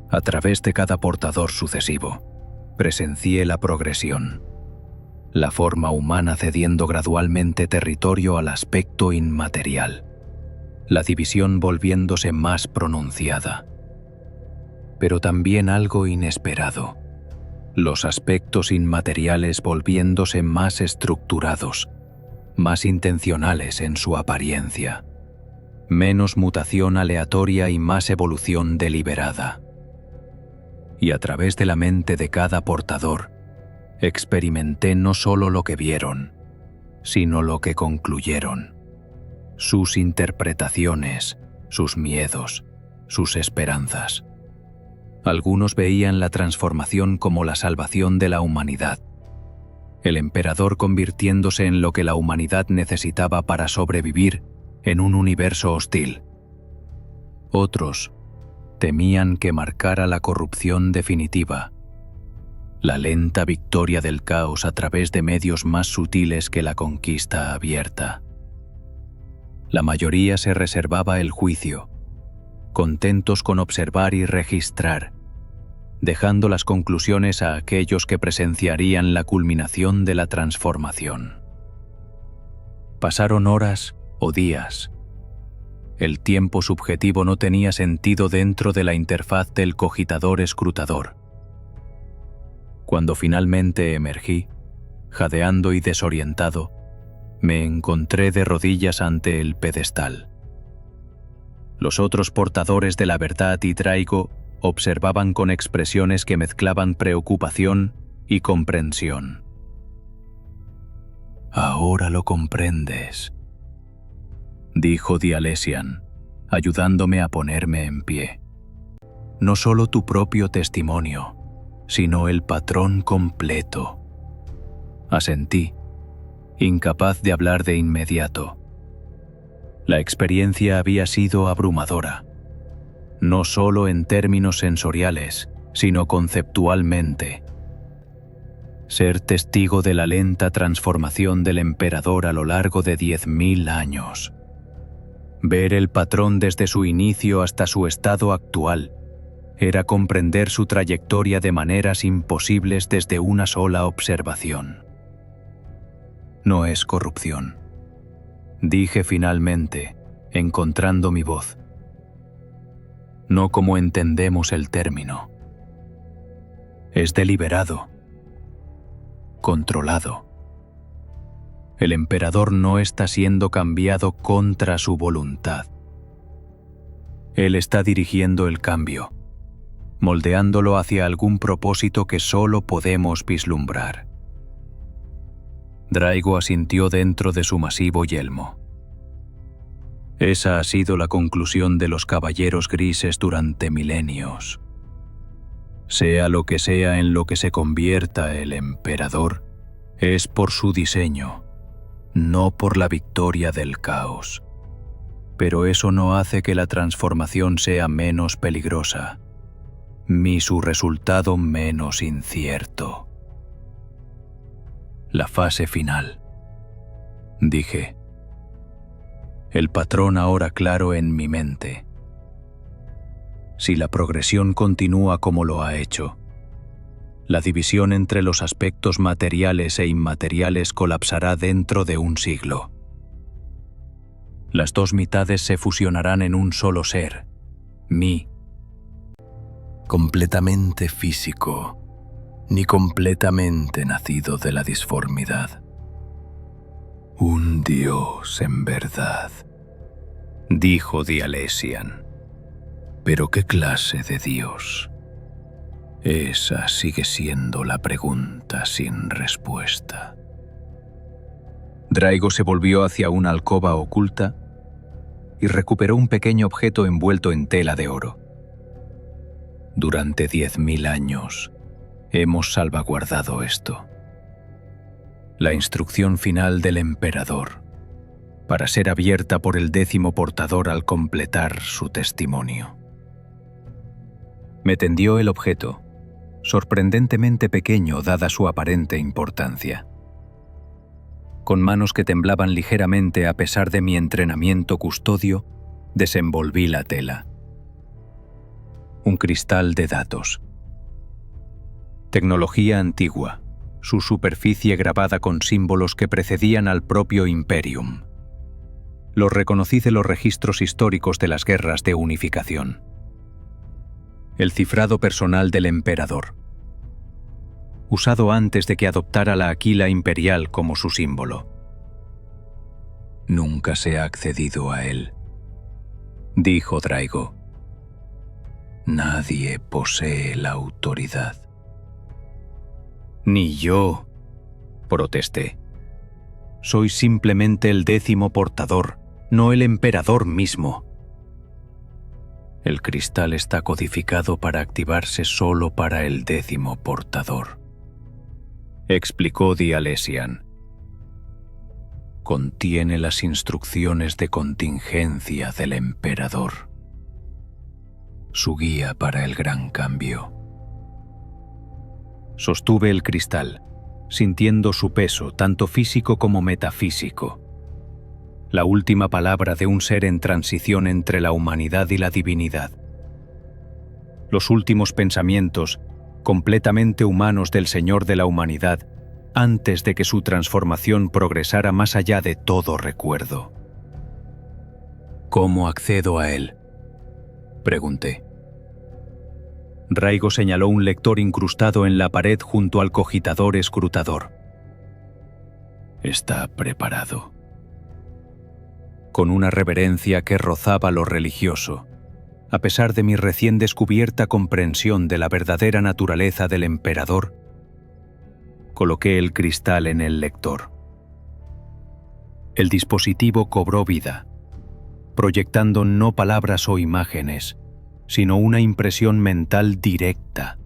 A través de cada portador sucesivo, presencié la progresión, la forma humana cediendo gradualmente territorio al aspecto inmaterial, la división volviéndose más pronunciada. Pero también algo inesperado, los aspectos inmateriales volviéndose más estructurados, más intencionales en su apariencia, menos mutación aleatoria y más evolución deliberada. Y a través de la mente de cada portador, experimenté no solo lo que vieron, sino lo que concluyeron, sus interpretaciones, sus miedos, sus esperanzas. Algunos veían la transformación como la salvación de la humanidad, el emperador convirtiéndose en lo que la humanidad necesitaba para sobrevivir en un universo hostil. Otros temían que marcara la corrupción definitiva, la lenta victoria del caos a través de medios más sutiles que la conquista abierta. La mayoría se reservaba el juicio, contentos con observar y registrar, dejando las conclusiones a aquellos que presenciarían la culminación de la transformación. Pasaron horas o días. El tiempo subjetivo no tenía sentido dentro de la interfaz del cogitador escrutador. Cuando finalmente emergí, Jadeando y desorientado, me encontré de rodillas ante el pedestal. Los otros portadores de la verdad y Draigo observaban con expresiones que mezclaban preocupación y comprensión. «Ahora lo comprendes», dijo Dialesian, ayudándome a ponerme en pie. «No solo tu propio testimonio, sino el patrón completo». Asentí, incapaz de hablar de inmediato. La experiencia había sido abrumadora, no solo en términos sensoriales, sino conceptualmente. Ser testigo de la lenta transformación del emperador a lo largo de 10.000 años. Ver el patrón desde su inicio hasta su estado actual era comprender su trayectoria de maneras imposibles desde una sola observación. No es corrupción, dije finalmente, encontrando mi voz. No como entendemos el término. Es deliberado, controlado. El emperador no está siendo cambiado contra su voluntad. Él está dirigiendo el cambio, moldeándolo hacia algún propósito que solo podemos vislumbrar. Draigo asintió dentro de su masivo yelmo. Esa ha sido la conclusión de los caballeros grises durante milenios. Sea lo que sea en lo que se convierta el emperador, es por su diseño, no por la victoria del caos. Pero eso no hace que la transformación sea menos peligrosa, ni su resultado menos incierto. La fase final, dije. El patrón ahora claro en mi mente. Si la progresión continúa como lo ha hecho, la división entre los aspectos materiales e inmateriales colapsará dentro de un siglo. Las dos mitades se fusionarán en un solo ser, mí. Completamente físico, ni completamente nacido de la disformidad. Un dios en verdad, dijo Dialesian. ¿Pero qué clase de dios? Esa sigue siendo la pregunta sin respuesta. Draigo se volvió hacia una alcoba oculta y recuperó un pequeño objeto envuelto en tela de oro. Durante 10.000 años hemos salvaguardado esto. La instrucción final del emperador, para ser abierta por el 10º portador al completar su testimonio. Me tendió el objeto, sorprendentemente pequeño dada su aparente importancia. Con manos que temblaban ligeramente a pesar de mi entrenamiento custodio, desenvolví la tela. Un cristal de datos. Tecnología antigua, su superficie grabada con símbolos que precedían al propio Imperium. Los reconocí de los registros históricos de las guerras de unificación. El cifrado personal del emperador, usado antes de que adoptara la aquila imperial como su símbolo. Nunca se ha accedido a él, dijo Draigo. Nadie posee la autoridad. Ni yo, protesté. Soy simplemente el 10º portador, no el emperador mismo. El cristal está codificado para activarse solo para el 10º portador, explicó Dialesian. Contiene las instrucciones de contingencia del emperador, su guía para el gran cambio. Sostuve el cristal, sintiendo su peso tanto físico como metafísico. La última palabra de un ser en transición entre la humanidad y la divinidad. Los últimos pensamientos, completamente humanos del Señor de la humanidad, antes de que su transformación progresara más allá de todo recuerdo. ¿Cómo accedo a él?, pregunté. Draigo señaló un lector incrustado en la pared junto al cogitador escrutador. está preparado. Con una reverencia que rozaba lo religioso, a pesar de mi recién descubierta comprensión de la verdadera naturaleza del emperador, coloqué el cristal en el lector. El dispositivo cobró vida, proyectando no palabras o imágenes, sino una impresión mental directa.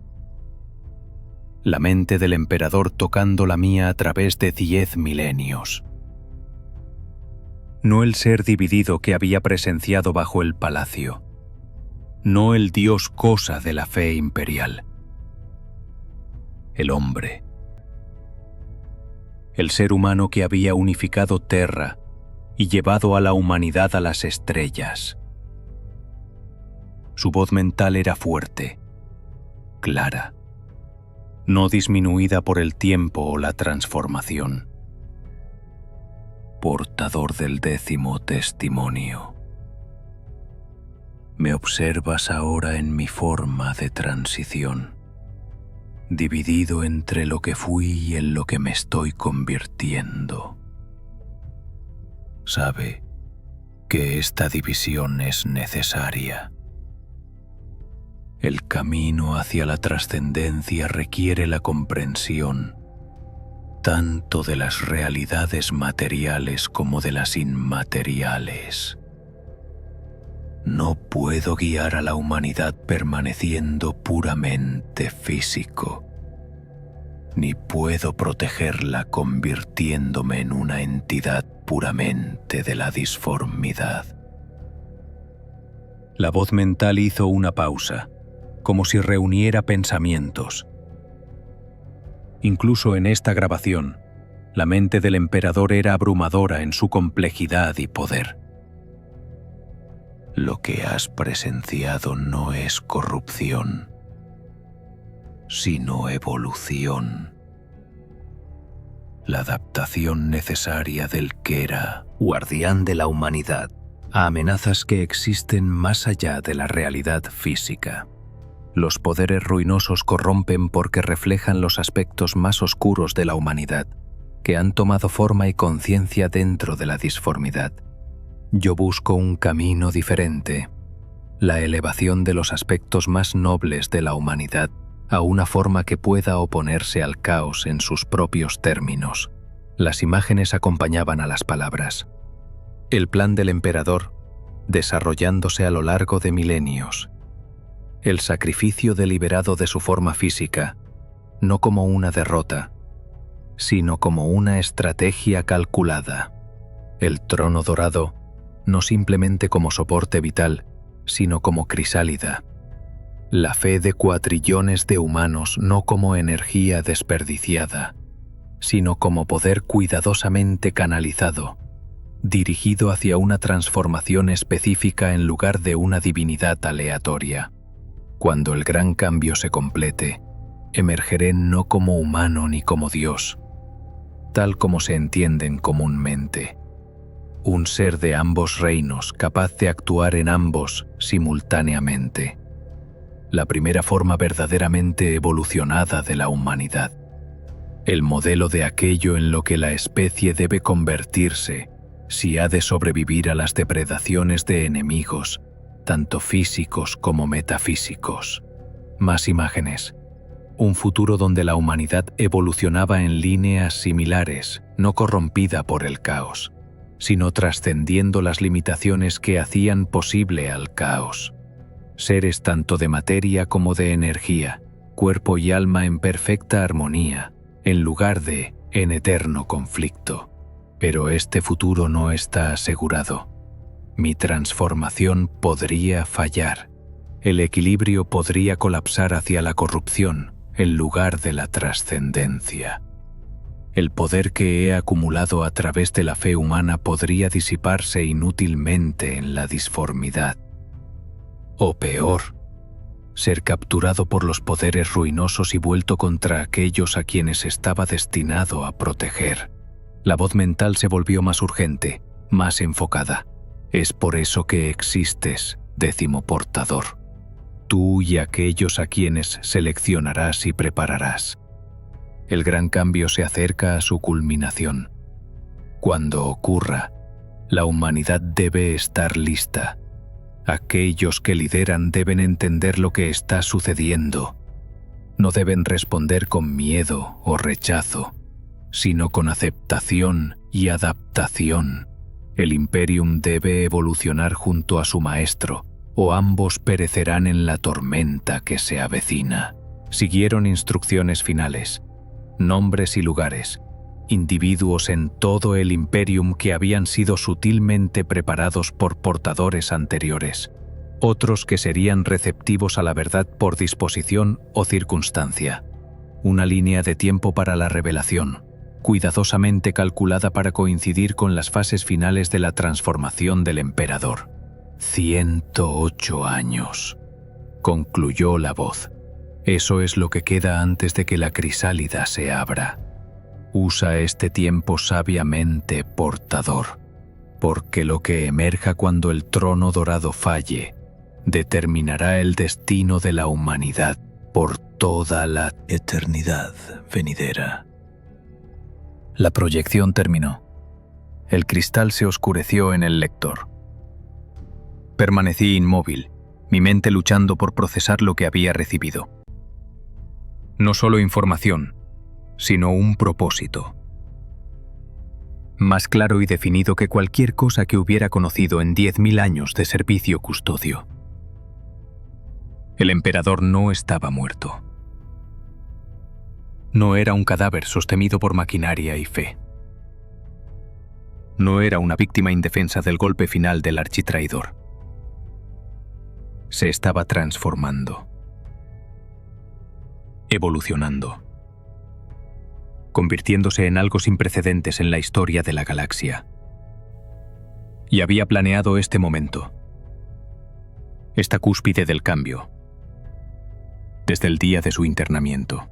La mente del emperador tocando la mía a través de 10 milenios. No el ser dividido que había presenciado bajo el palacio. No el dios cosa de la fe imperial. El hombre. El ser humano que había unificado Terra y llevado a la humanidad a las estrellas. Su voz mental era fuerte, clara, no disminuida por el tiempo o la transformación. Portador del 10º testimonio. Me observas ahora en mi forma de transición, dividido entre lo que fui y en lo que me estoy convirtiendo. Sabe que esta división es necesaria. El camino hacia la trascendencia requiere la comprensión tanto de las realidades materiales como de las inmateriales. No puedo guiar a la humanidad permaneciendo puramente físico, ni puedo protegerla convirtiéndome en una entidad puramente de la disformidad. La voz mental hizo una pausa, como si reuniera pensamientos. Incluso en esta grabación, la mente del emperador era abrumadora en su complejidad y poder. Lo que has presenciado no es corrupción, sino evolución. La adaptación necesaria del Kera, guardián de la humanidad, a amenazas que existen más allá de la realidad física. Los poderes ruinosos corrompen porque reflejan los aspectos más oscuros de la humanidad, que han tomado forma y conciencia dentro de la disformidad. Yo busco un camino diferente, la elevación de los aspectos más nobles de la humanidad a una forma que pueda oponerse al caos en sus propios términos. Las imágenes acompañaban a las palabras. El plan del emperador, desarrollándose a lo largo de milenios. El sacrificio deliberado de su forma física, no como una derrota, sino como una estrategia calculada. El trono dorado, no simplemente como soporte vital, sino como crisálida. La fe de cuatrillones de humanos no como energía desperdiciada, sino como poder cuidadosamente canalizado, dirigido hacia una transformación específica en lugar de una divinidad aleatoria. Cuando el gran cambio se complete, emergeré no como humano ni como Dios, tal como se entienden comúnmente. Un ser de ambos reinos capaz de actuar en ambos simultáneamente. La primera forma verdaderamente evolucionada de la humanidad. El modelo de aquello en lo que la especie debe convertirse si ha de sobrevivir a las depredaciones de enemigos, tanto físicos como metafísicos. Más imágenes. Un futuro donde la humanidad evolucionaba en líneas similares, no corrompida por el caos, sino trascendiendo las limitaciones que hacían posible al caos. Seres tanto de materia como de energía, cuerpo y alma en perfecta armonía, en lugar de en eterno conflicto. Pero este futuro no está asegurado. Mi transformación podría fallar. El equilibrio podría colapsar hacia la corrupción en lugar de la trascendencia. El poder que he acumulado a través de la fe humana podría disiparse inútilmente en la disformidad. O peor, ser capturado por los poderes ruinosos y vuelto contra aquellos a quienes estaba destinado a proteger. La voz mental se volvió más urgente, más enfocada. Es por eso que existes, 10º portador. Tú y aquellos a quienes seleccionarás y prepararás. El gran cambio se acerca a su culminación. Cuando ocurra, la humanidad debe estar lista. Aquellos que lideran deben entender lo que está sucediendo. No deben responder con miedo o rechazo, sino con aceptación y adaptación. El Imperium debe evolucionar junto a su maestro, o ambos perecerán en la tormenta que se avecina. Siguieron instrucciones finales, nombres y lugares, individuos en todo el Imperium que habían sido sutilmente preparados por portadores anteriores, otros que serían receptivos a la verdad por disposición o circunstancia. Una línea de tiempo para la revelación, cuidadosamente calculada para coincidir con las fases finales de la transformación del emperador. 108 años, concluyó la voz. Eso es lo que queda antes de que la crisálida se abra. Usa este tiempo sabiamente, portador, porque lo que emerja cuando el trono dorado falle determinará el destino de la humanidad por toda la eternidad venidera. La proyección terminó. El cristal se oscureció en el lector. Permanecí inmóvil, mi mente luchando por procesar lo que había recibido. No solo información, sino un propósito. Más claro y definido que cualquier cosa que hubiera conocido en 10.000 años de servicio custodio. El emperador no estaba muerto. No era un cadáver sostenido por maquinaria y fe. No era una víctima indefensa del golpe final del architraidor. Se estaba transformando, evolucionando, convirtiéndose en algo sin precedentes en la historia de la galaxia. Y había planeado este momento, esta cúspide del cambio, desde el día de su internamiento.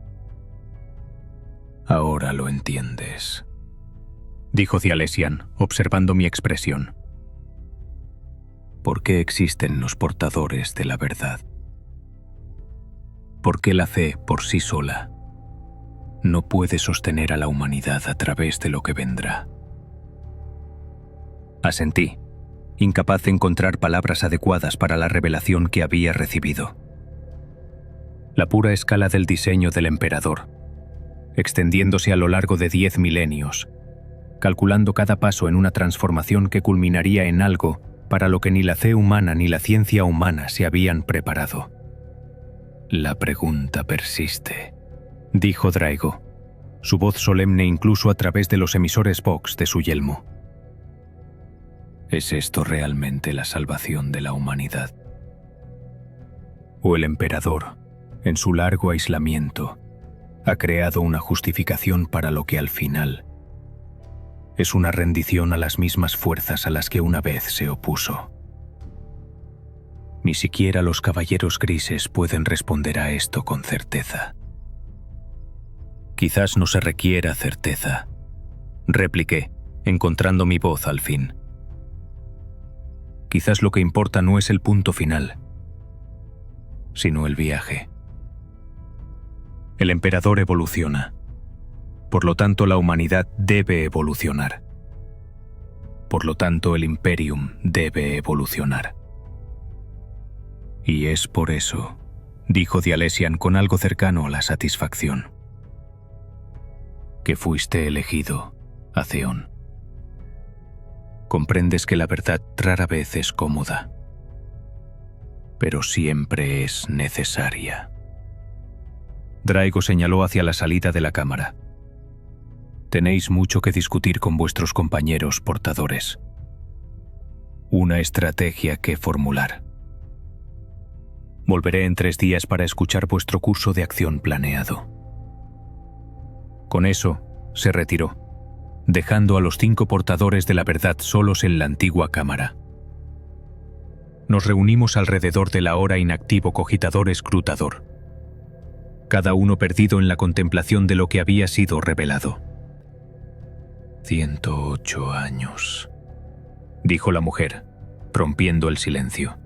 Ahora lo entiendes, dijo Dialesian, observando mi expresión. ¿Por qué existen los portadores de la verdad? ¿Por qué la fe por sí sola no puede sostener a la humanidad a través de lo que vendrá? Asentí, incapaz de encontrar palabras adecuadas para la revelación que había recibido. La pura escala del diseño del emperador, extendiéndose a lo largo de 10 milenios, calculando cada paso en una transformación que culminaría en algo para lo que ni la fe humana ni la ciencia humana se habían preparado. La pregunta persiste, dijo Draigo, su voz solemne incluso a través de los emisores Vox de su yelmo. ¿Es esto realmente la salvación de la humanidad? ¿O el emperador, en su largo aislamiento, ha creado una justificación para lo que al final es una rendición a las mismas fuerzas a las que una vez se opuso? Ni siquiera los caballeros grises pueden responder a esto con certeza. Quizás no se requiera certeza, repliqué, encontrando mi voz al fin. Quizás lo que importa no es el punto final, sino el viaje. El emperador evoluciona. Por lo tanto, la humanidad debe evolucionar. Por lo tanto, el Imperium debe evolucionar. Y es por eso, dijo Dialesian con algo cercano a la satisfacción, que fuiste elegido, Atheon. Comprendes que la verdad rara vez es cómoda, pero siempre es necesaria. Draigo señaló hacia la salida de la cámara. Tenéis mucho que discutir con vuestros compañeros portadores. Una estrategia que formular. Volveré en 3 días para escuchar vuestro curso de acción planeado. Con eso, se retiró, dejando a los 5 portadores de la verdad solos en la antigua cámara. Nos reunimos alrededor del ahora inactivo cogitador escrutador, cada uno perdido en la contemplación de lo que había sido revelado. 108 años, dijo la mujer, rompiendo el silencio.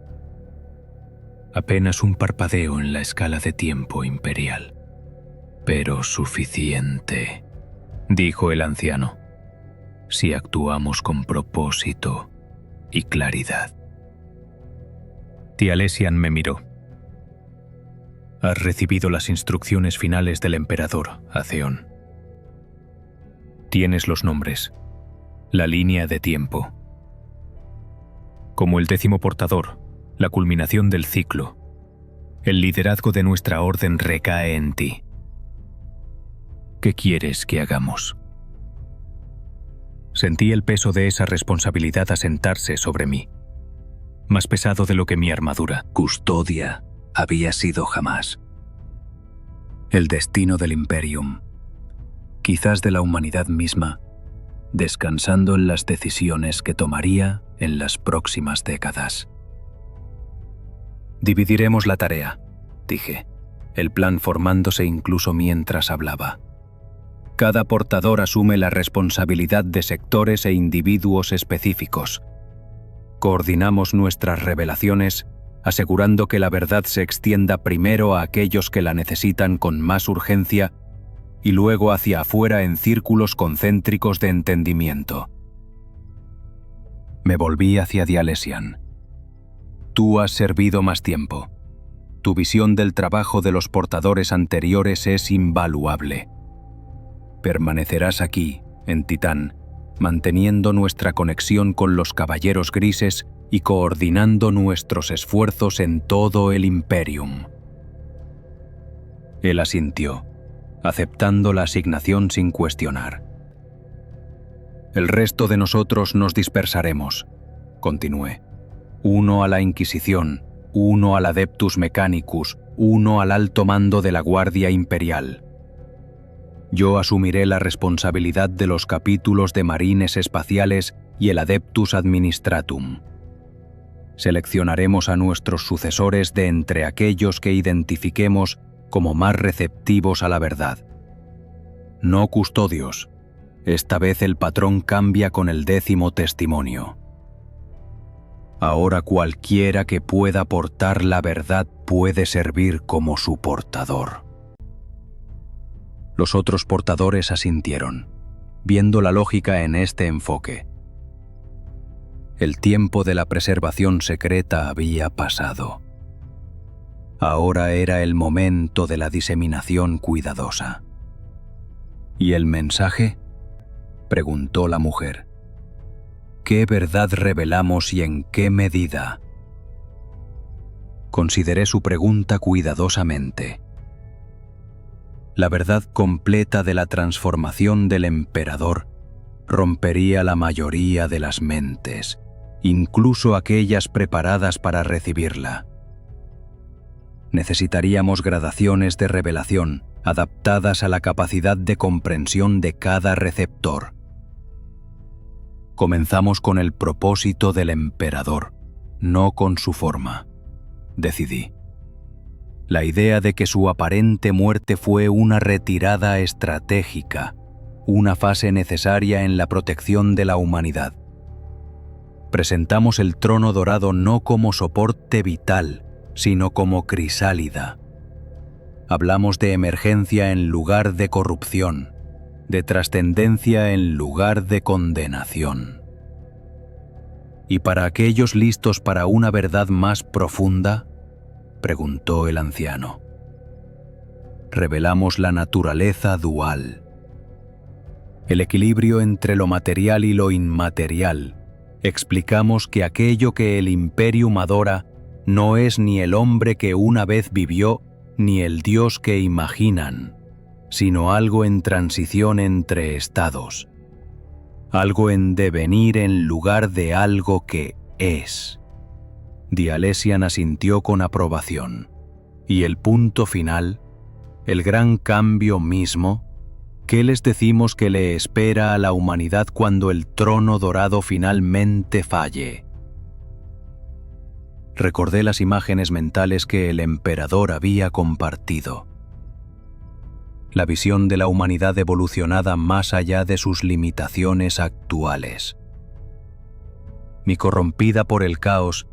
Apenas un parpadeo en la escala de tiempo imperial. Pero suficiente, dijo el anciano. si actuamos con propósito y claridad. Tialesian me miró. Has recibido las instrucciones finales del emperador, Azeón. Tienes los nombres, la línea de tiempo. Como el 10º portador, la culminación del ciclo, el liderazgo de nuestra orden recae en ti. ¿Qué quieres que hagamos? Sentí el peso de esa responsabilidad asentarse sobre mí, más pesado de lo que mi armadura. Custodia había sido jamás. El destino del Imperium, quizás de la humanidad misma, descansando en las decisiones que tomaría en las próximas décadas. Dividiremos la tarea, dije, el plan formándose incluso mientras hablaba. Cada portador asume la responsabilidad de sectores e individuos específicos. Coordinamos nuestras revelaciones, asegurando que la verdad se extienda primero a aquellos que la necesitan con más urgencia y luego hacia afuera en círculos concéntricos de entendimiento. Me volví hacia Dialesian. Tú has servido más tiempo. Tu visión del trabajo de los portadores anteriores es invaluable. Permanecerás aquí, en Titán, manteniendo nuestra conexión con los Caballeros Grises y coordinando nuestros esfuerzos en todo el Imperium. Él asintió, aceptando la asignación sin cuestionar. El resto de nosotros nos dispersaremos, continué. Uno a la Inquisición, uno al Adeptus Mechanicus, uno al alto mando de la Guardia Imperial. Yo asumiré la responsabilidad de los capítulos de Marines Espaciales y el Adeptus Administratum. Seleccionaremos a nuestros sucesores de entre aquellos que identifiquemos como más receptivos a la verdad. No custodios. Esta vez el patrón cambia con el 10º testimonio. Ahora cualquiera que pueda portar la verdad puede servir como su portador. Los otros portadores asintieron, viendo la lógica en este enfoque. El tiempo de la preservación secreta había pasado. Ahora era el momento de la diseminación cuidadosa. ¿Y el mensaje?, preguntó la mujer. ¿Qué verdad revelamos y en qué medida? Consideré su pregunta cuidadosamente. La verdad completa de la transformación del emperador rompería la mayoría de las mentes, incluso aquellas preparadas para recibirla. Necesitaríamos gradaciones de revelación adaptadas a la capacidad de comprensión de cada receptor. Comenzamos con el propósito del emperador, no con su forma, decidí. La idea de que su aparente muerte fue una retirada estratégica, una fase necesaria en la protección de la humanidad. Presentamos el trono dorado no como soporte vital, sino como crisálida. Hablamos de emergencia en lugar de corrupción, de trascendencia en lugar de condenación. ¿Y para aquellos listos para una verdad más profunda?, preguntó el anciano. Revelamos la naturaleza dual. El equilibrio entre lo material y lo inmaterial. Explicamos que aquello que el Imperium adora no es ni el hombre que una vez vivió, ni el Dios que imaginan, sino algo en transición entre estados. Algo en devenir en lugar de algo que es. Dialesian asintió con aprobación. Y el punto final, el gran cambio mismo, ¿qué les decimos que le espera a la humanidad cuando el trono dorado finalmente falle? Recordé las imágenes mentales que el emperador había compartido. La visión de la humanidad evolucionada más allá de sus limitaciones actuales. Ni corrompida por el caos,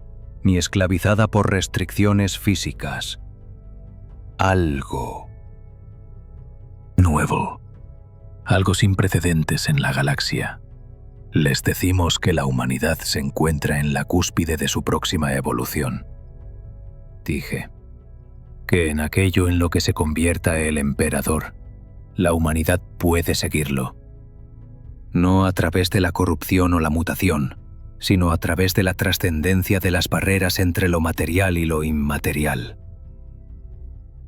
ni esclavizada por restricciones físicas. Algo nuevo. Algo sin precedentes en la galaxia. Les decimos que la humanidad se encuentra en la cúspide de su próxima evolución. Dije que en aquello en lo que se convierta el emperador, la humanidad puede seguirlo. No a través de la corrupción o la mutación, sino a través de la trascendencia de las barreras entre lo material y lo inmaterial.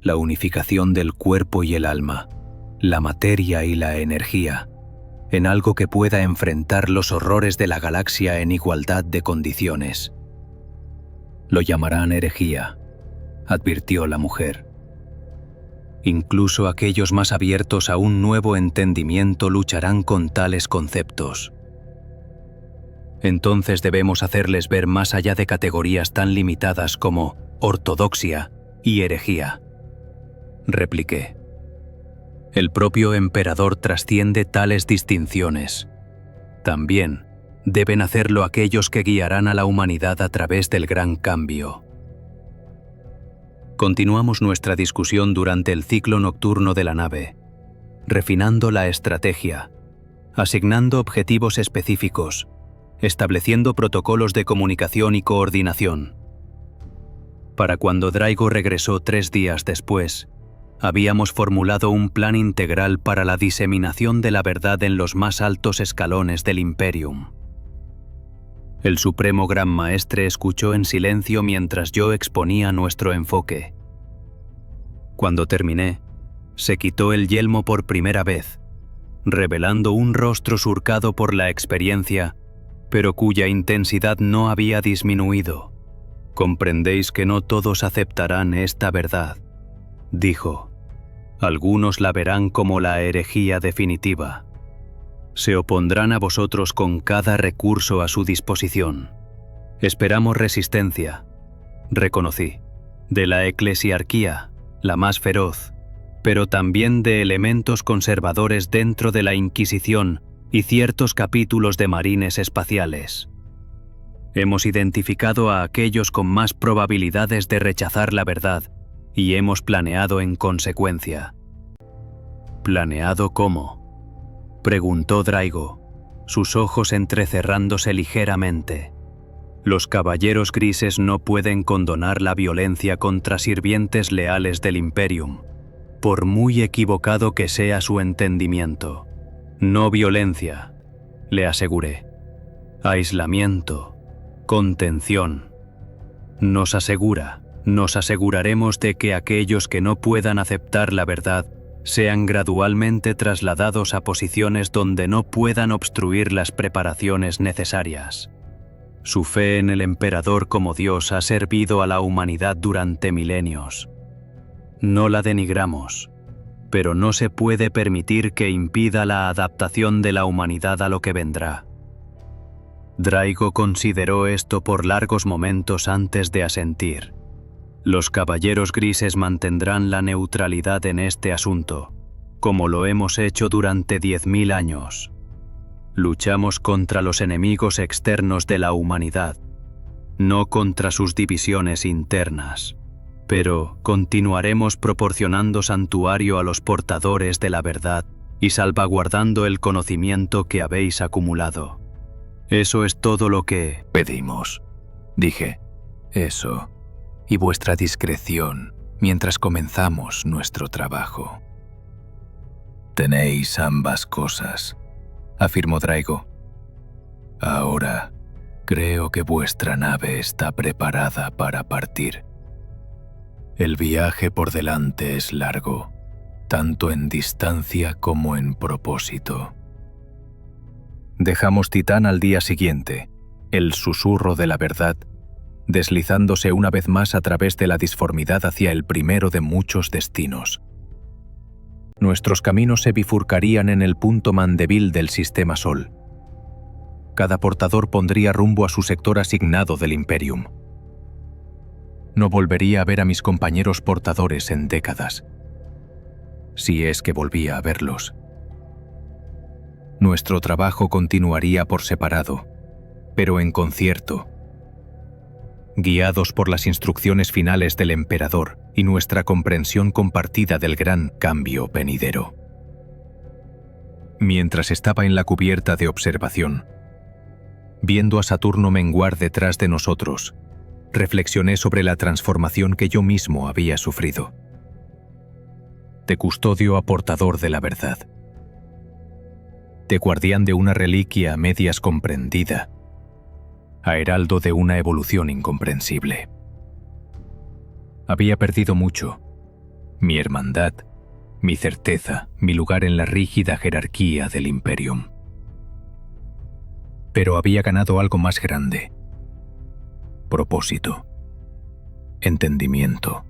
La unificación del cuerpo y el alma, la materia y la energía, en algo que pueda enfrentar los horrores de la galaxia en igualdad de condiciones. Lo llamarán herejía, advirtió la mujer. Incluso aquellos más abiertos a un nuevo entendimiento lucharán con tales conceptos. Entonces debemos hacerles ver más allá de categorías tan limitadas como ortodoxia y herejía. Repliqué. El propio emperador trasciende tales distinciones. También deben hacerlo aquellos que guiarán a la humanidad a través del gran cambio. Continuamos nuestra discusión durante el ciclo nocturno de la nave, refinando la estrategia, asignando objetivos específicos, estableciendo protocolos de comunicación y coordinación. Para cuando Draigo regresó 3 días después, habíamos formulado un plan integral para la diseminación de la verdad en los más altos escalones del Imperium. El Supremo Gran Maestre escuchó en silencio mientras yo exponía nuestro enfoque. Cuando terminé, se quitó el yelmo por primera vez, revelando un rostro surcado por la experiencia, pero cuya intensidad no había disminuido. Comprendéis que no todos aceptarán esta verdad, dijo. Algunos la verán como la herejía definitiva. Se opondrán a vosotros con cada recurso a su disposición. Esperamos resistencia, reconocí, de la eclesiarquía, la más feroz, pero también de elementos conservadores dentro de la Inquisición y ciertos capítulos de marines espaciales. Hemos identificado a aquellos con más probabilidades de rechazar la verdad y hemos planeado en consecuencia. ¿Planeado cómo?, preguntó Draigo, sus ojos entrecerrándose ligeramente. Los caballeros grises no pueden condonar la violencia contra sirvientes leales del Imperium, por muy equivocado que sea su entendimiento. No violencia, le aseguré. Aislamiento, contención. Nos aseguraremos de que aquellos que no puedan aceptar la verdad sean gradualmente trasladados a posiciones donde no puedan obstruir las preparaciones necesarias. Su fe en el emperador como Dios ha servido a la humanidad durante milenios. No la denigramos, pero no se puede permitir que impida la adaptación de la humanidad a lo que vendrá. Draigo consideró esto por largos momentos antes de asentir. Los caballeros grises mantendrán la neutralidad en este asunto, como lo hemos hecho durante 10.000 años. Luchamos contra los enemigos externos de la humanidad, no contra sus divisiones internas, pero continuaremos proporcionando santuario a los portadores de la verdad y salvaguardando el conocimiento que habéis acumulado. Eso es todo lo que pedimos, dije. Eso, y vuestra discreción mientras comenzamos nuestro trabajo. Tenéis ambas cosas, afirmó Draigo. Ahora, creo que vuestra nave está preparada para partir. El viaje por delante es largo, tanto en distancia como en propósito. Dejamos Titán al día siguiente, el susurro de la verdad, deslizándose una vez más a través de la disformidad hacia el primero de muchos destinos. Nuestros caminos se bifurcarían en el punto Mandeville del Sistema Sol. Cada portador pondría rumbo a su sector asignado del Imperium. No volvería a ver a mis compañeros portadores en décadas, si es que volvía a verlos. Nuestro trabajo continuaría por separado, pero en concierto, guiados por las instrucciones finales del emperador y nuestra comprensión compartida del gran cambio venidero. Mientras estaba en la cubierta de observación, Viendo a Saturno menguar detrás de nosotros, reflexioné sobre la transformación que yo mismo había sufrido. De custodio a portador de la verdad. De guardián de una reliquia a medias comprendida, a heraldo de una evolución incomprensible. Había perdido mucho: mi hermandad, mi certeza, mi lugar en la rígida jerarquía del Imperium. Pero había ganado algo más grande: propósito, entendimiento,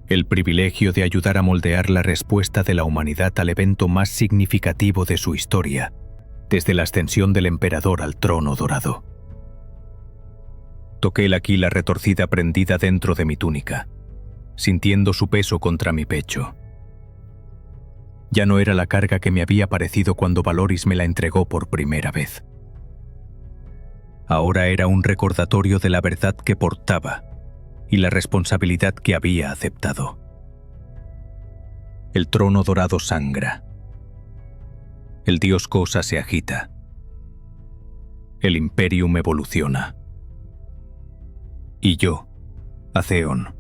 el privilegio de ayudar a moldear la respuesta de la humanidad al evento más significativo de su historia, desde la ascensión del emperador al trono dorado. Toqué la quila retorcida prendida dentro de mi túnica, sintiendo su peso contra mi pecho. Ya no era la carga que me había parecido cuando Valoris me la entregó por primera vez. Ahora era un recordatorio de la verdad que portaba y la responsabilidad que había aceptado. El trono dorado sangra. El dios Cosa se agita. El Imperium evoluciona. Y yo, Atheon,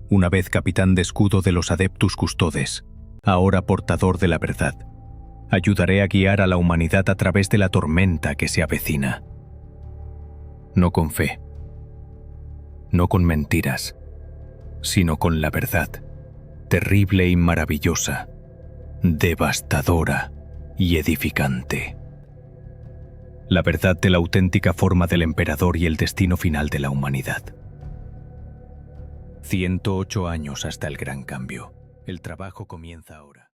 una vez capitán de escudo de los Adeptus Custodes, ahora portador de la verdad, ayudaré a guiar a la humanidad a través de la tormenta que se avecina. No con fe, no con mentiras, sino con la verdad, terrible y maravillosa, devastadora y edificante. La verdad de la auténtica forma del emperador y el destino final de la humanidad. 108 años hasta el gran cambio. El trabajo comienza ahora.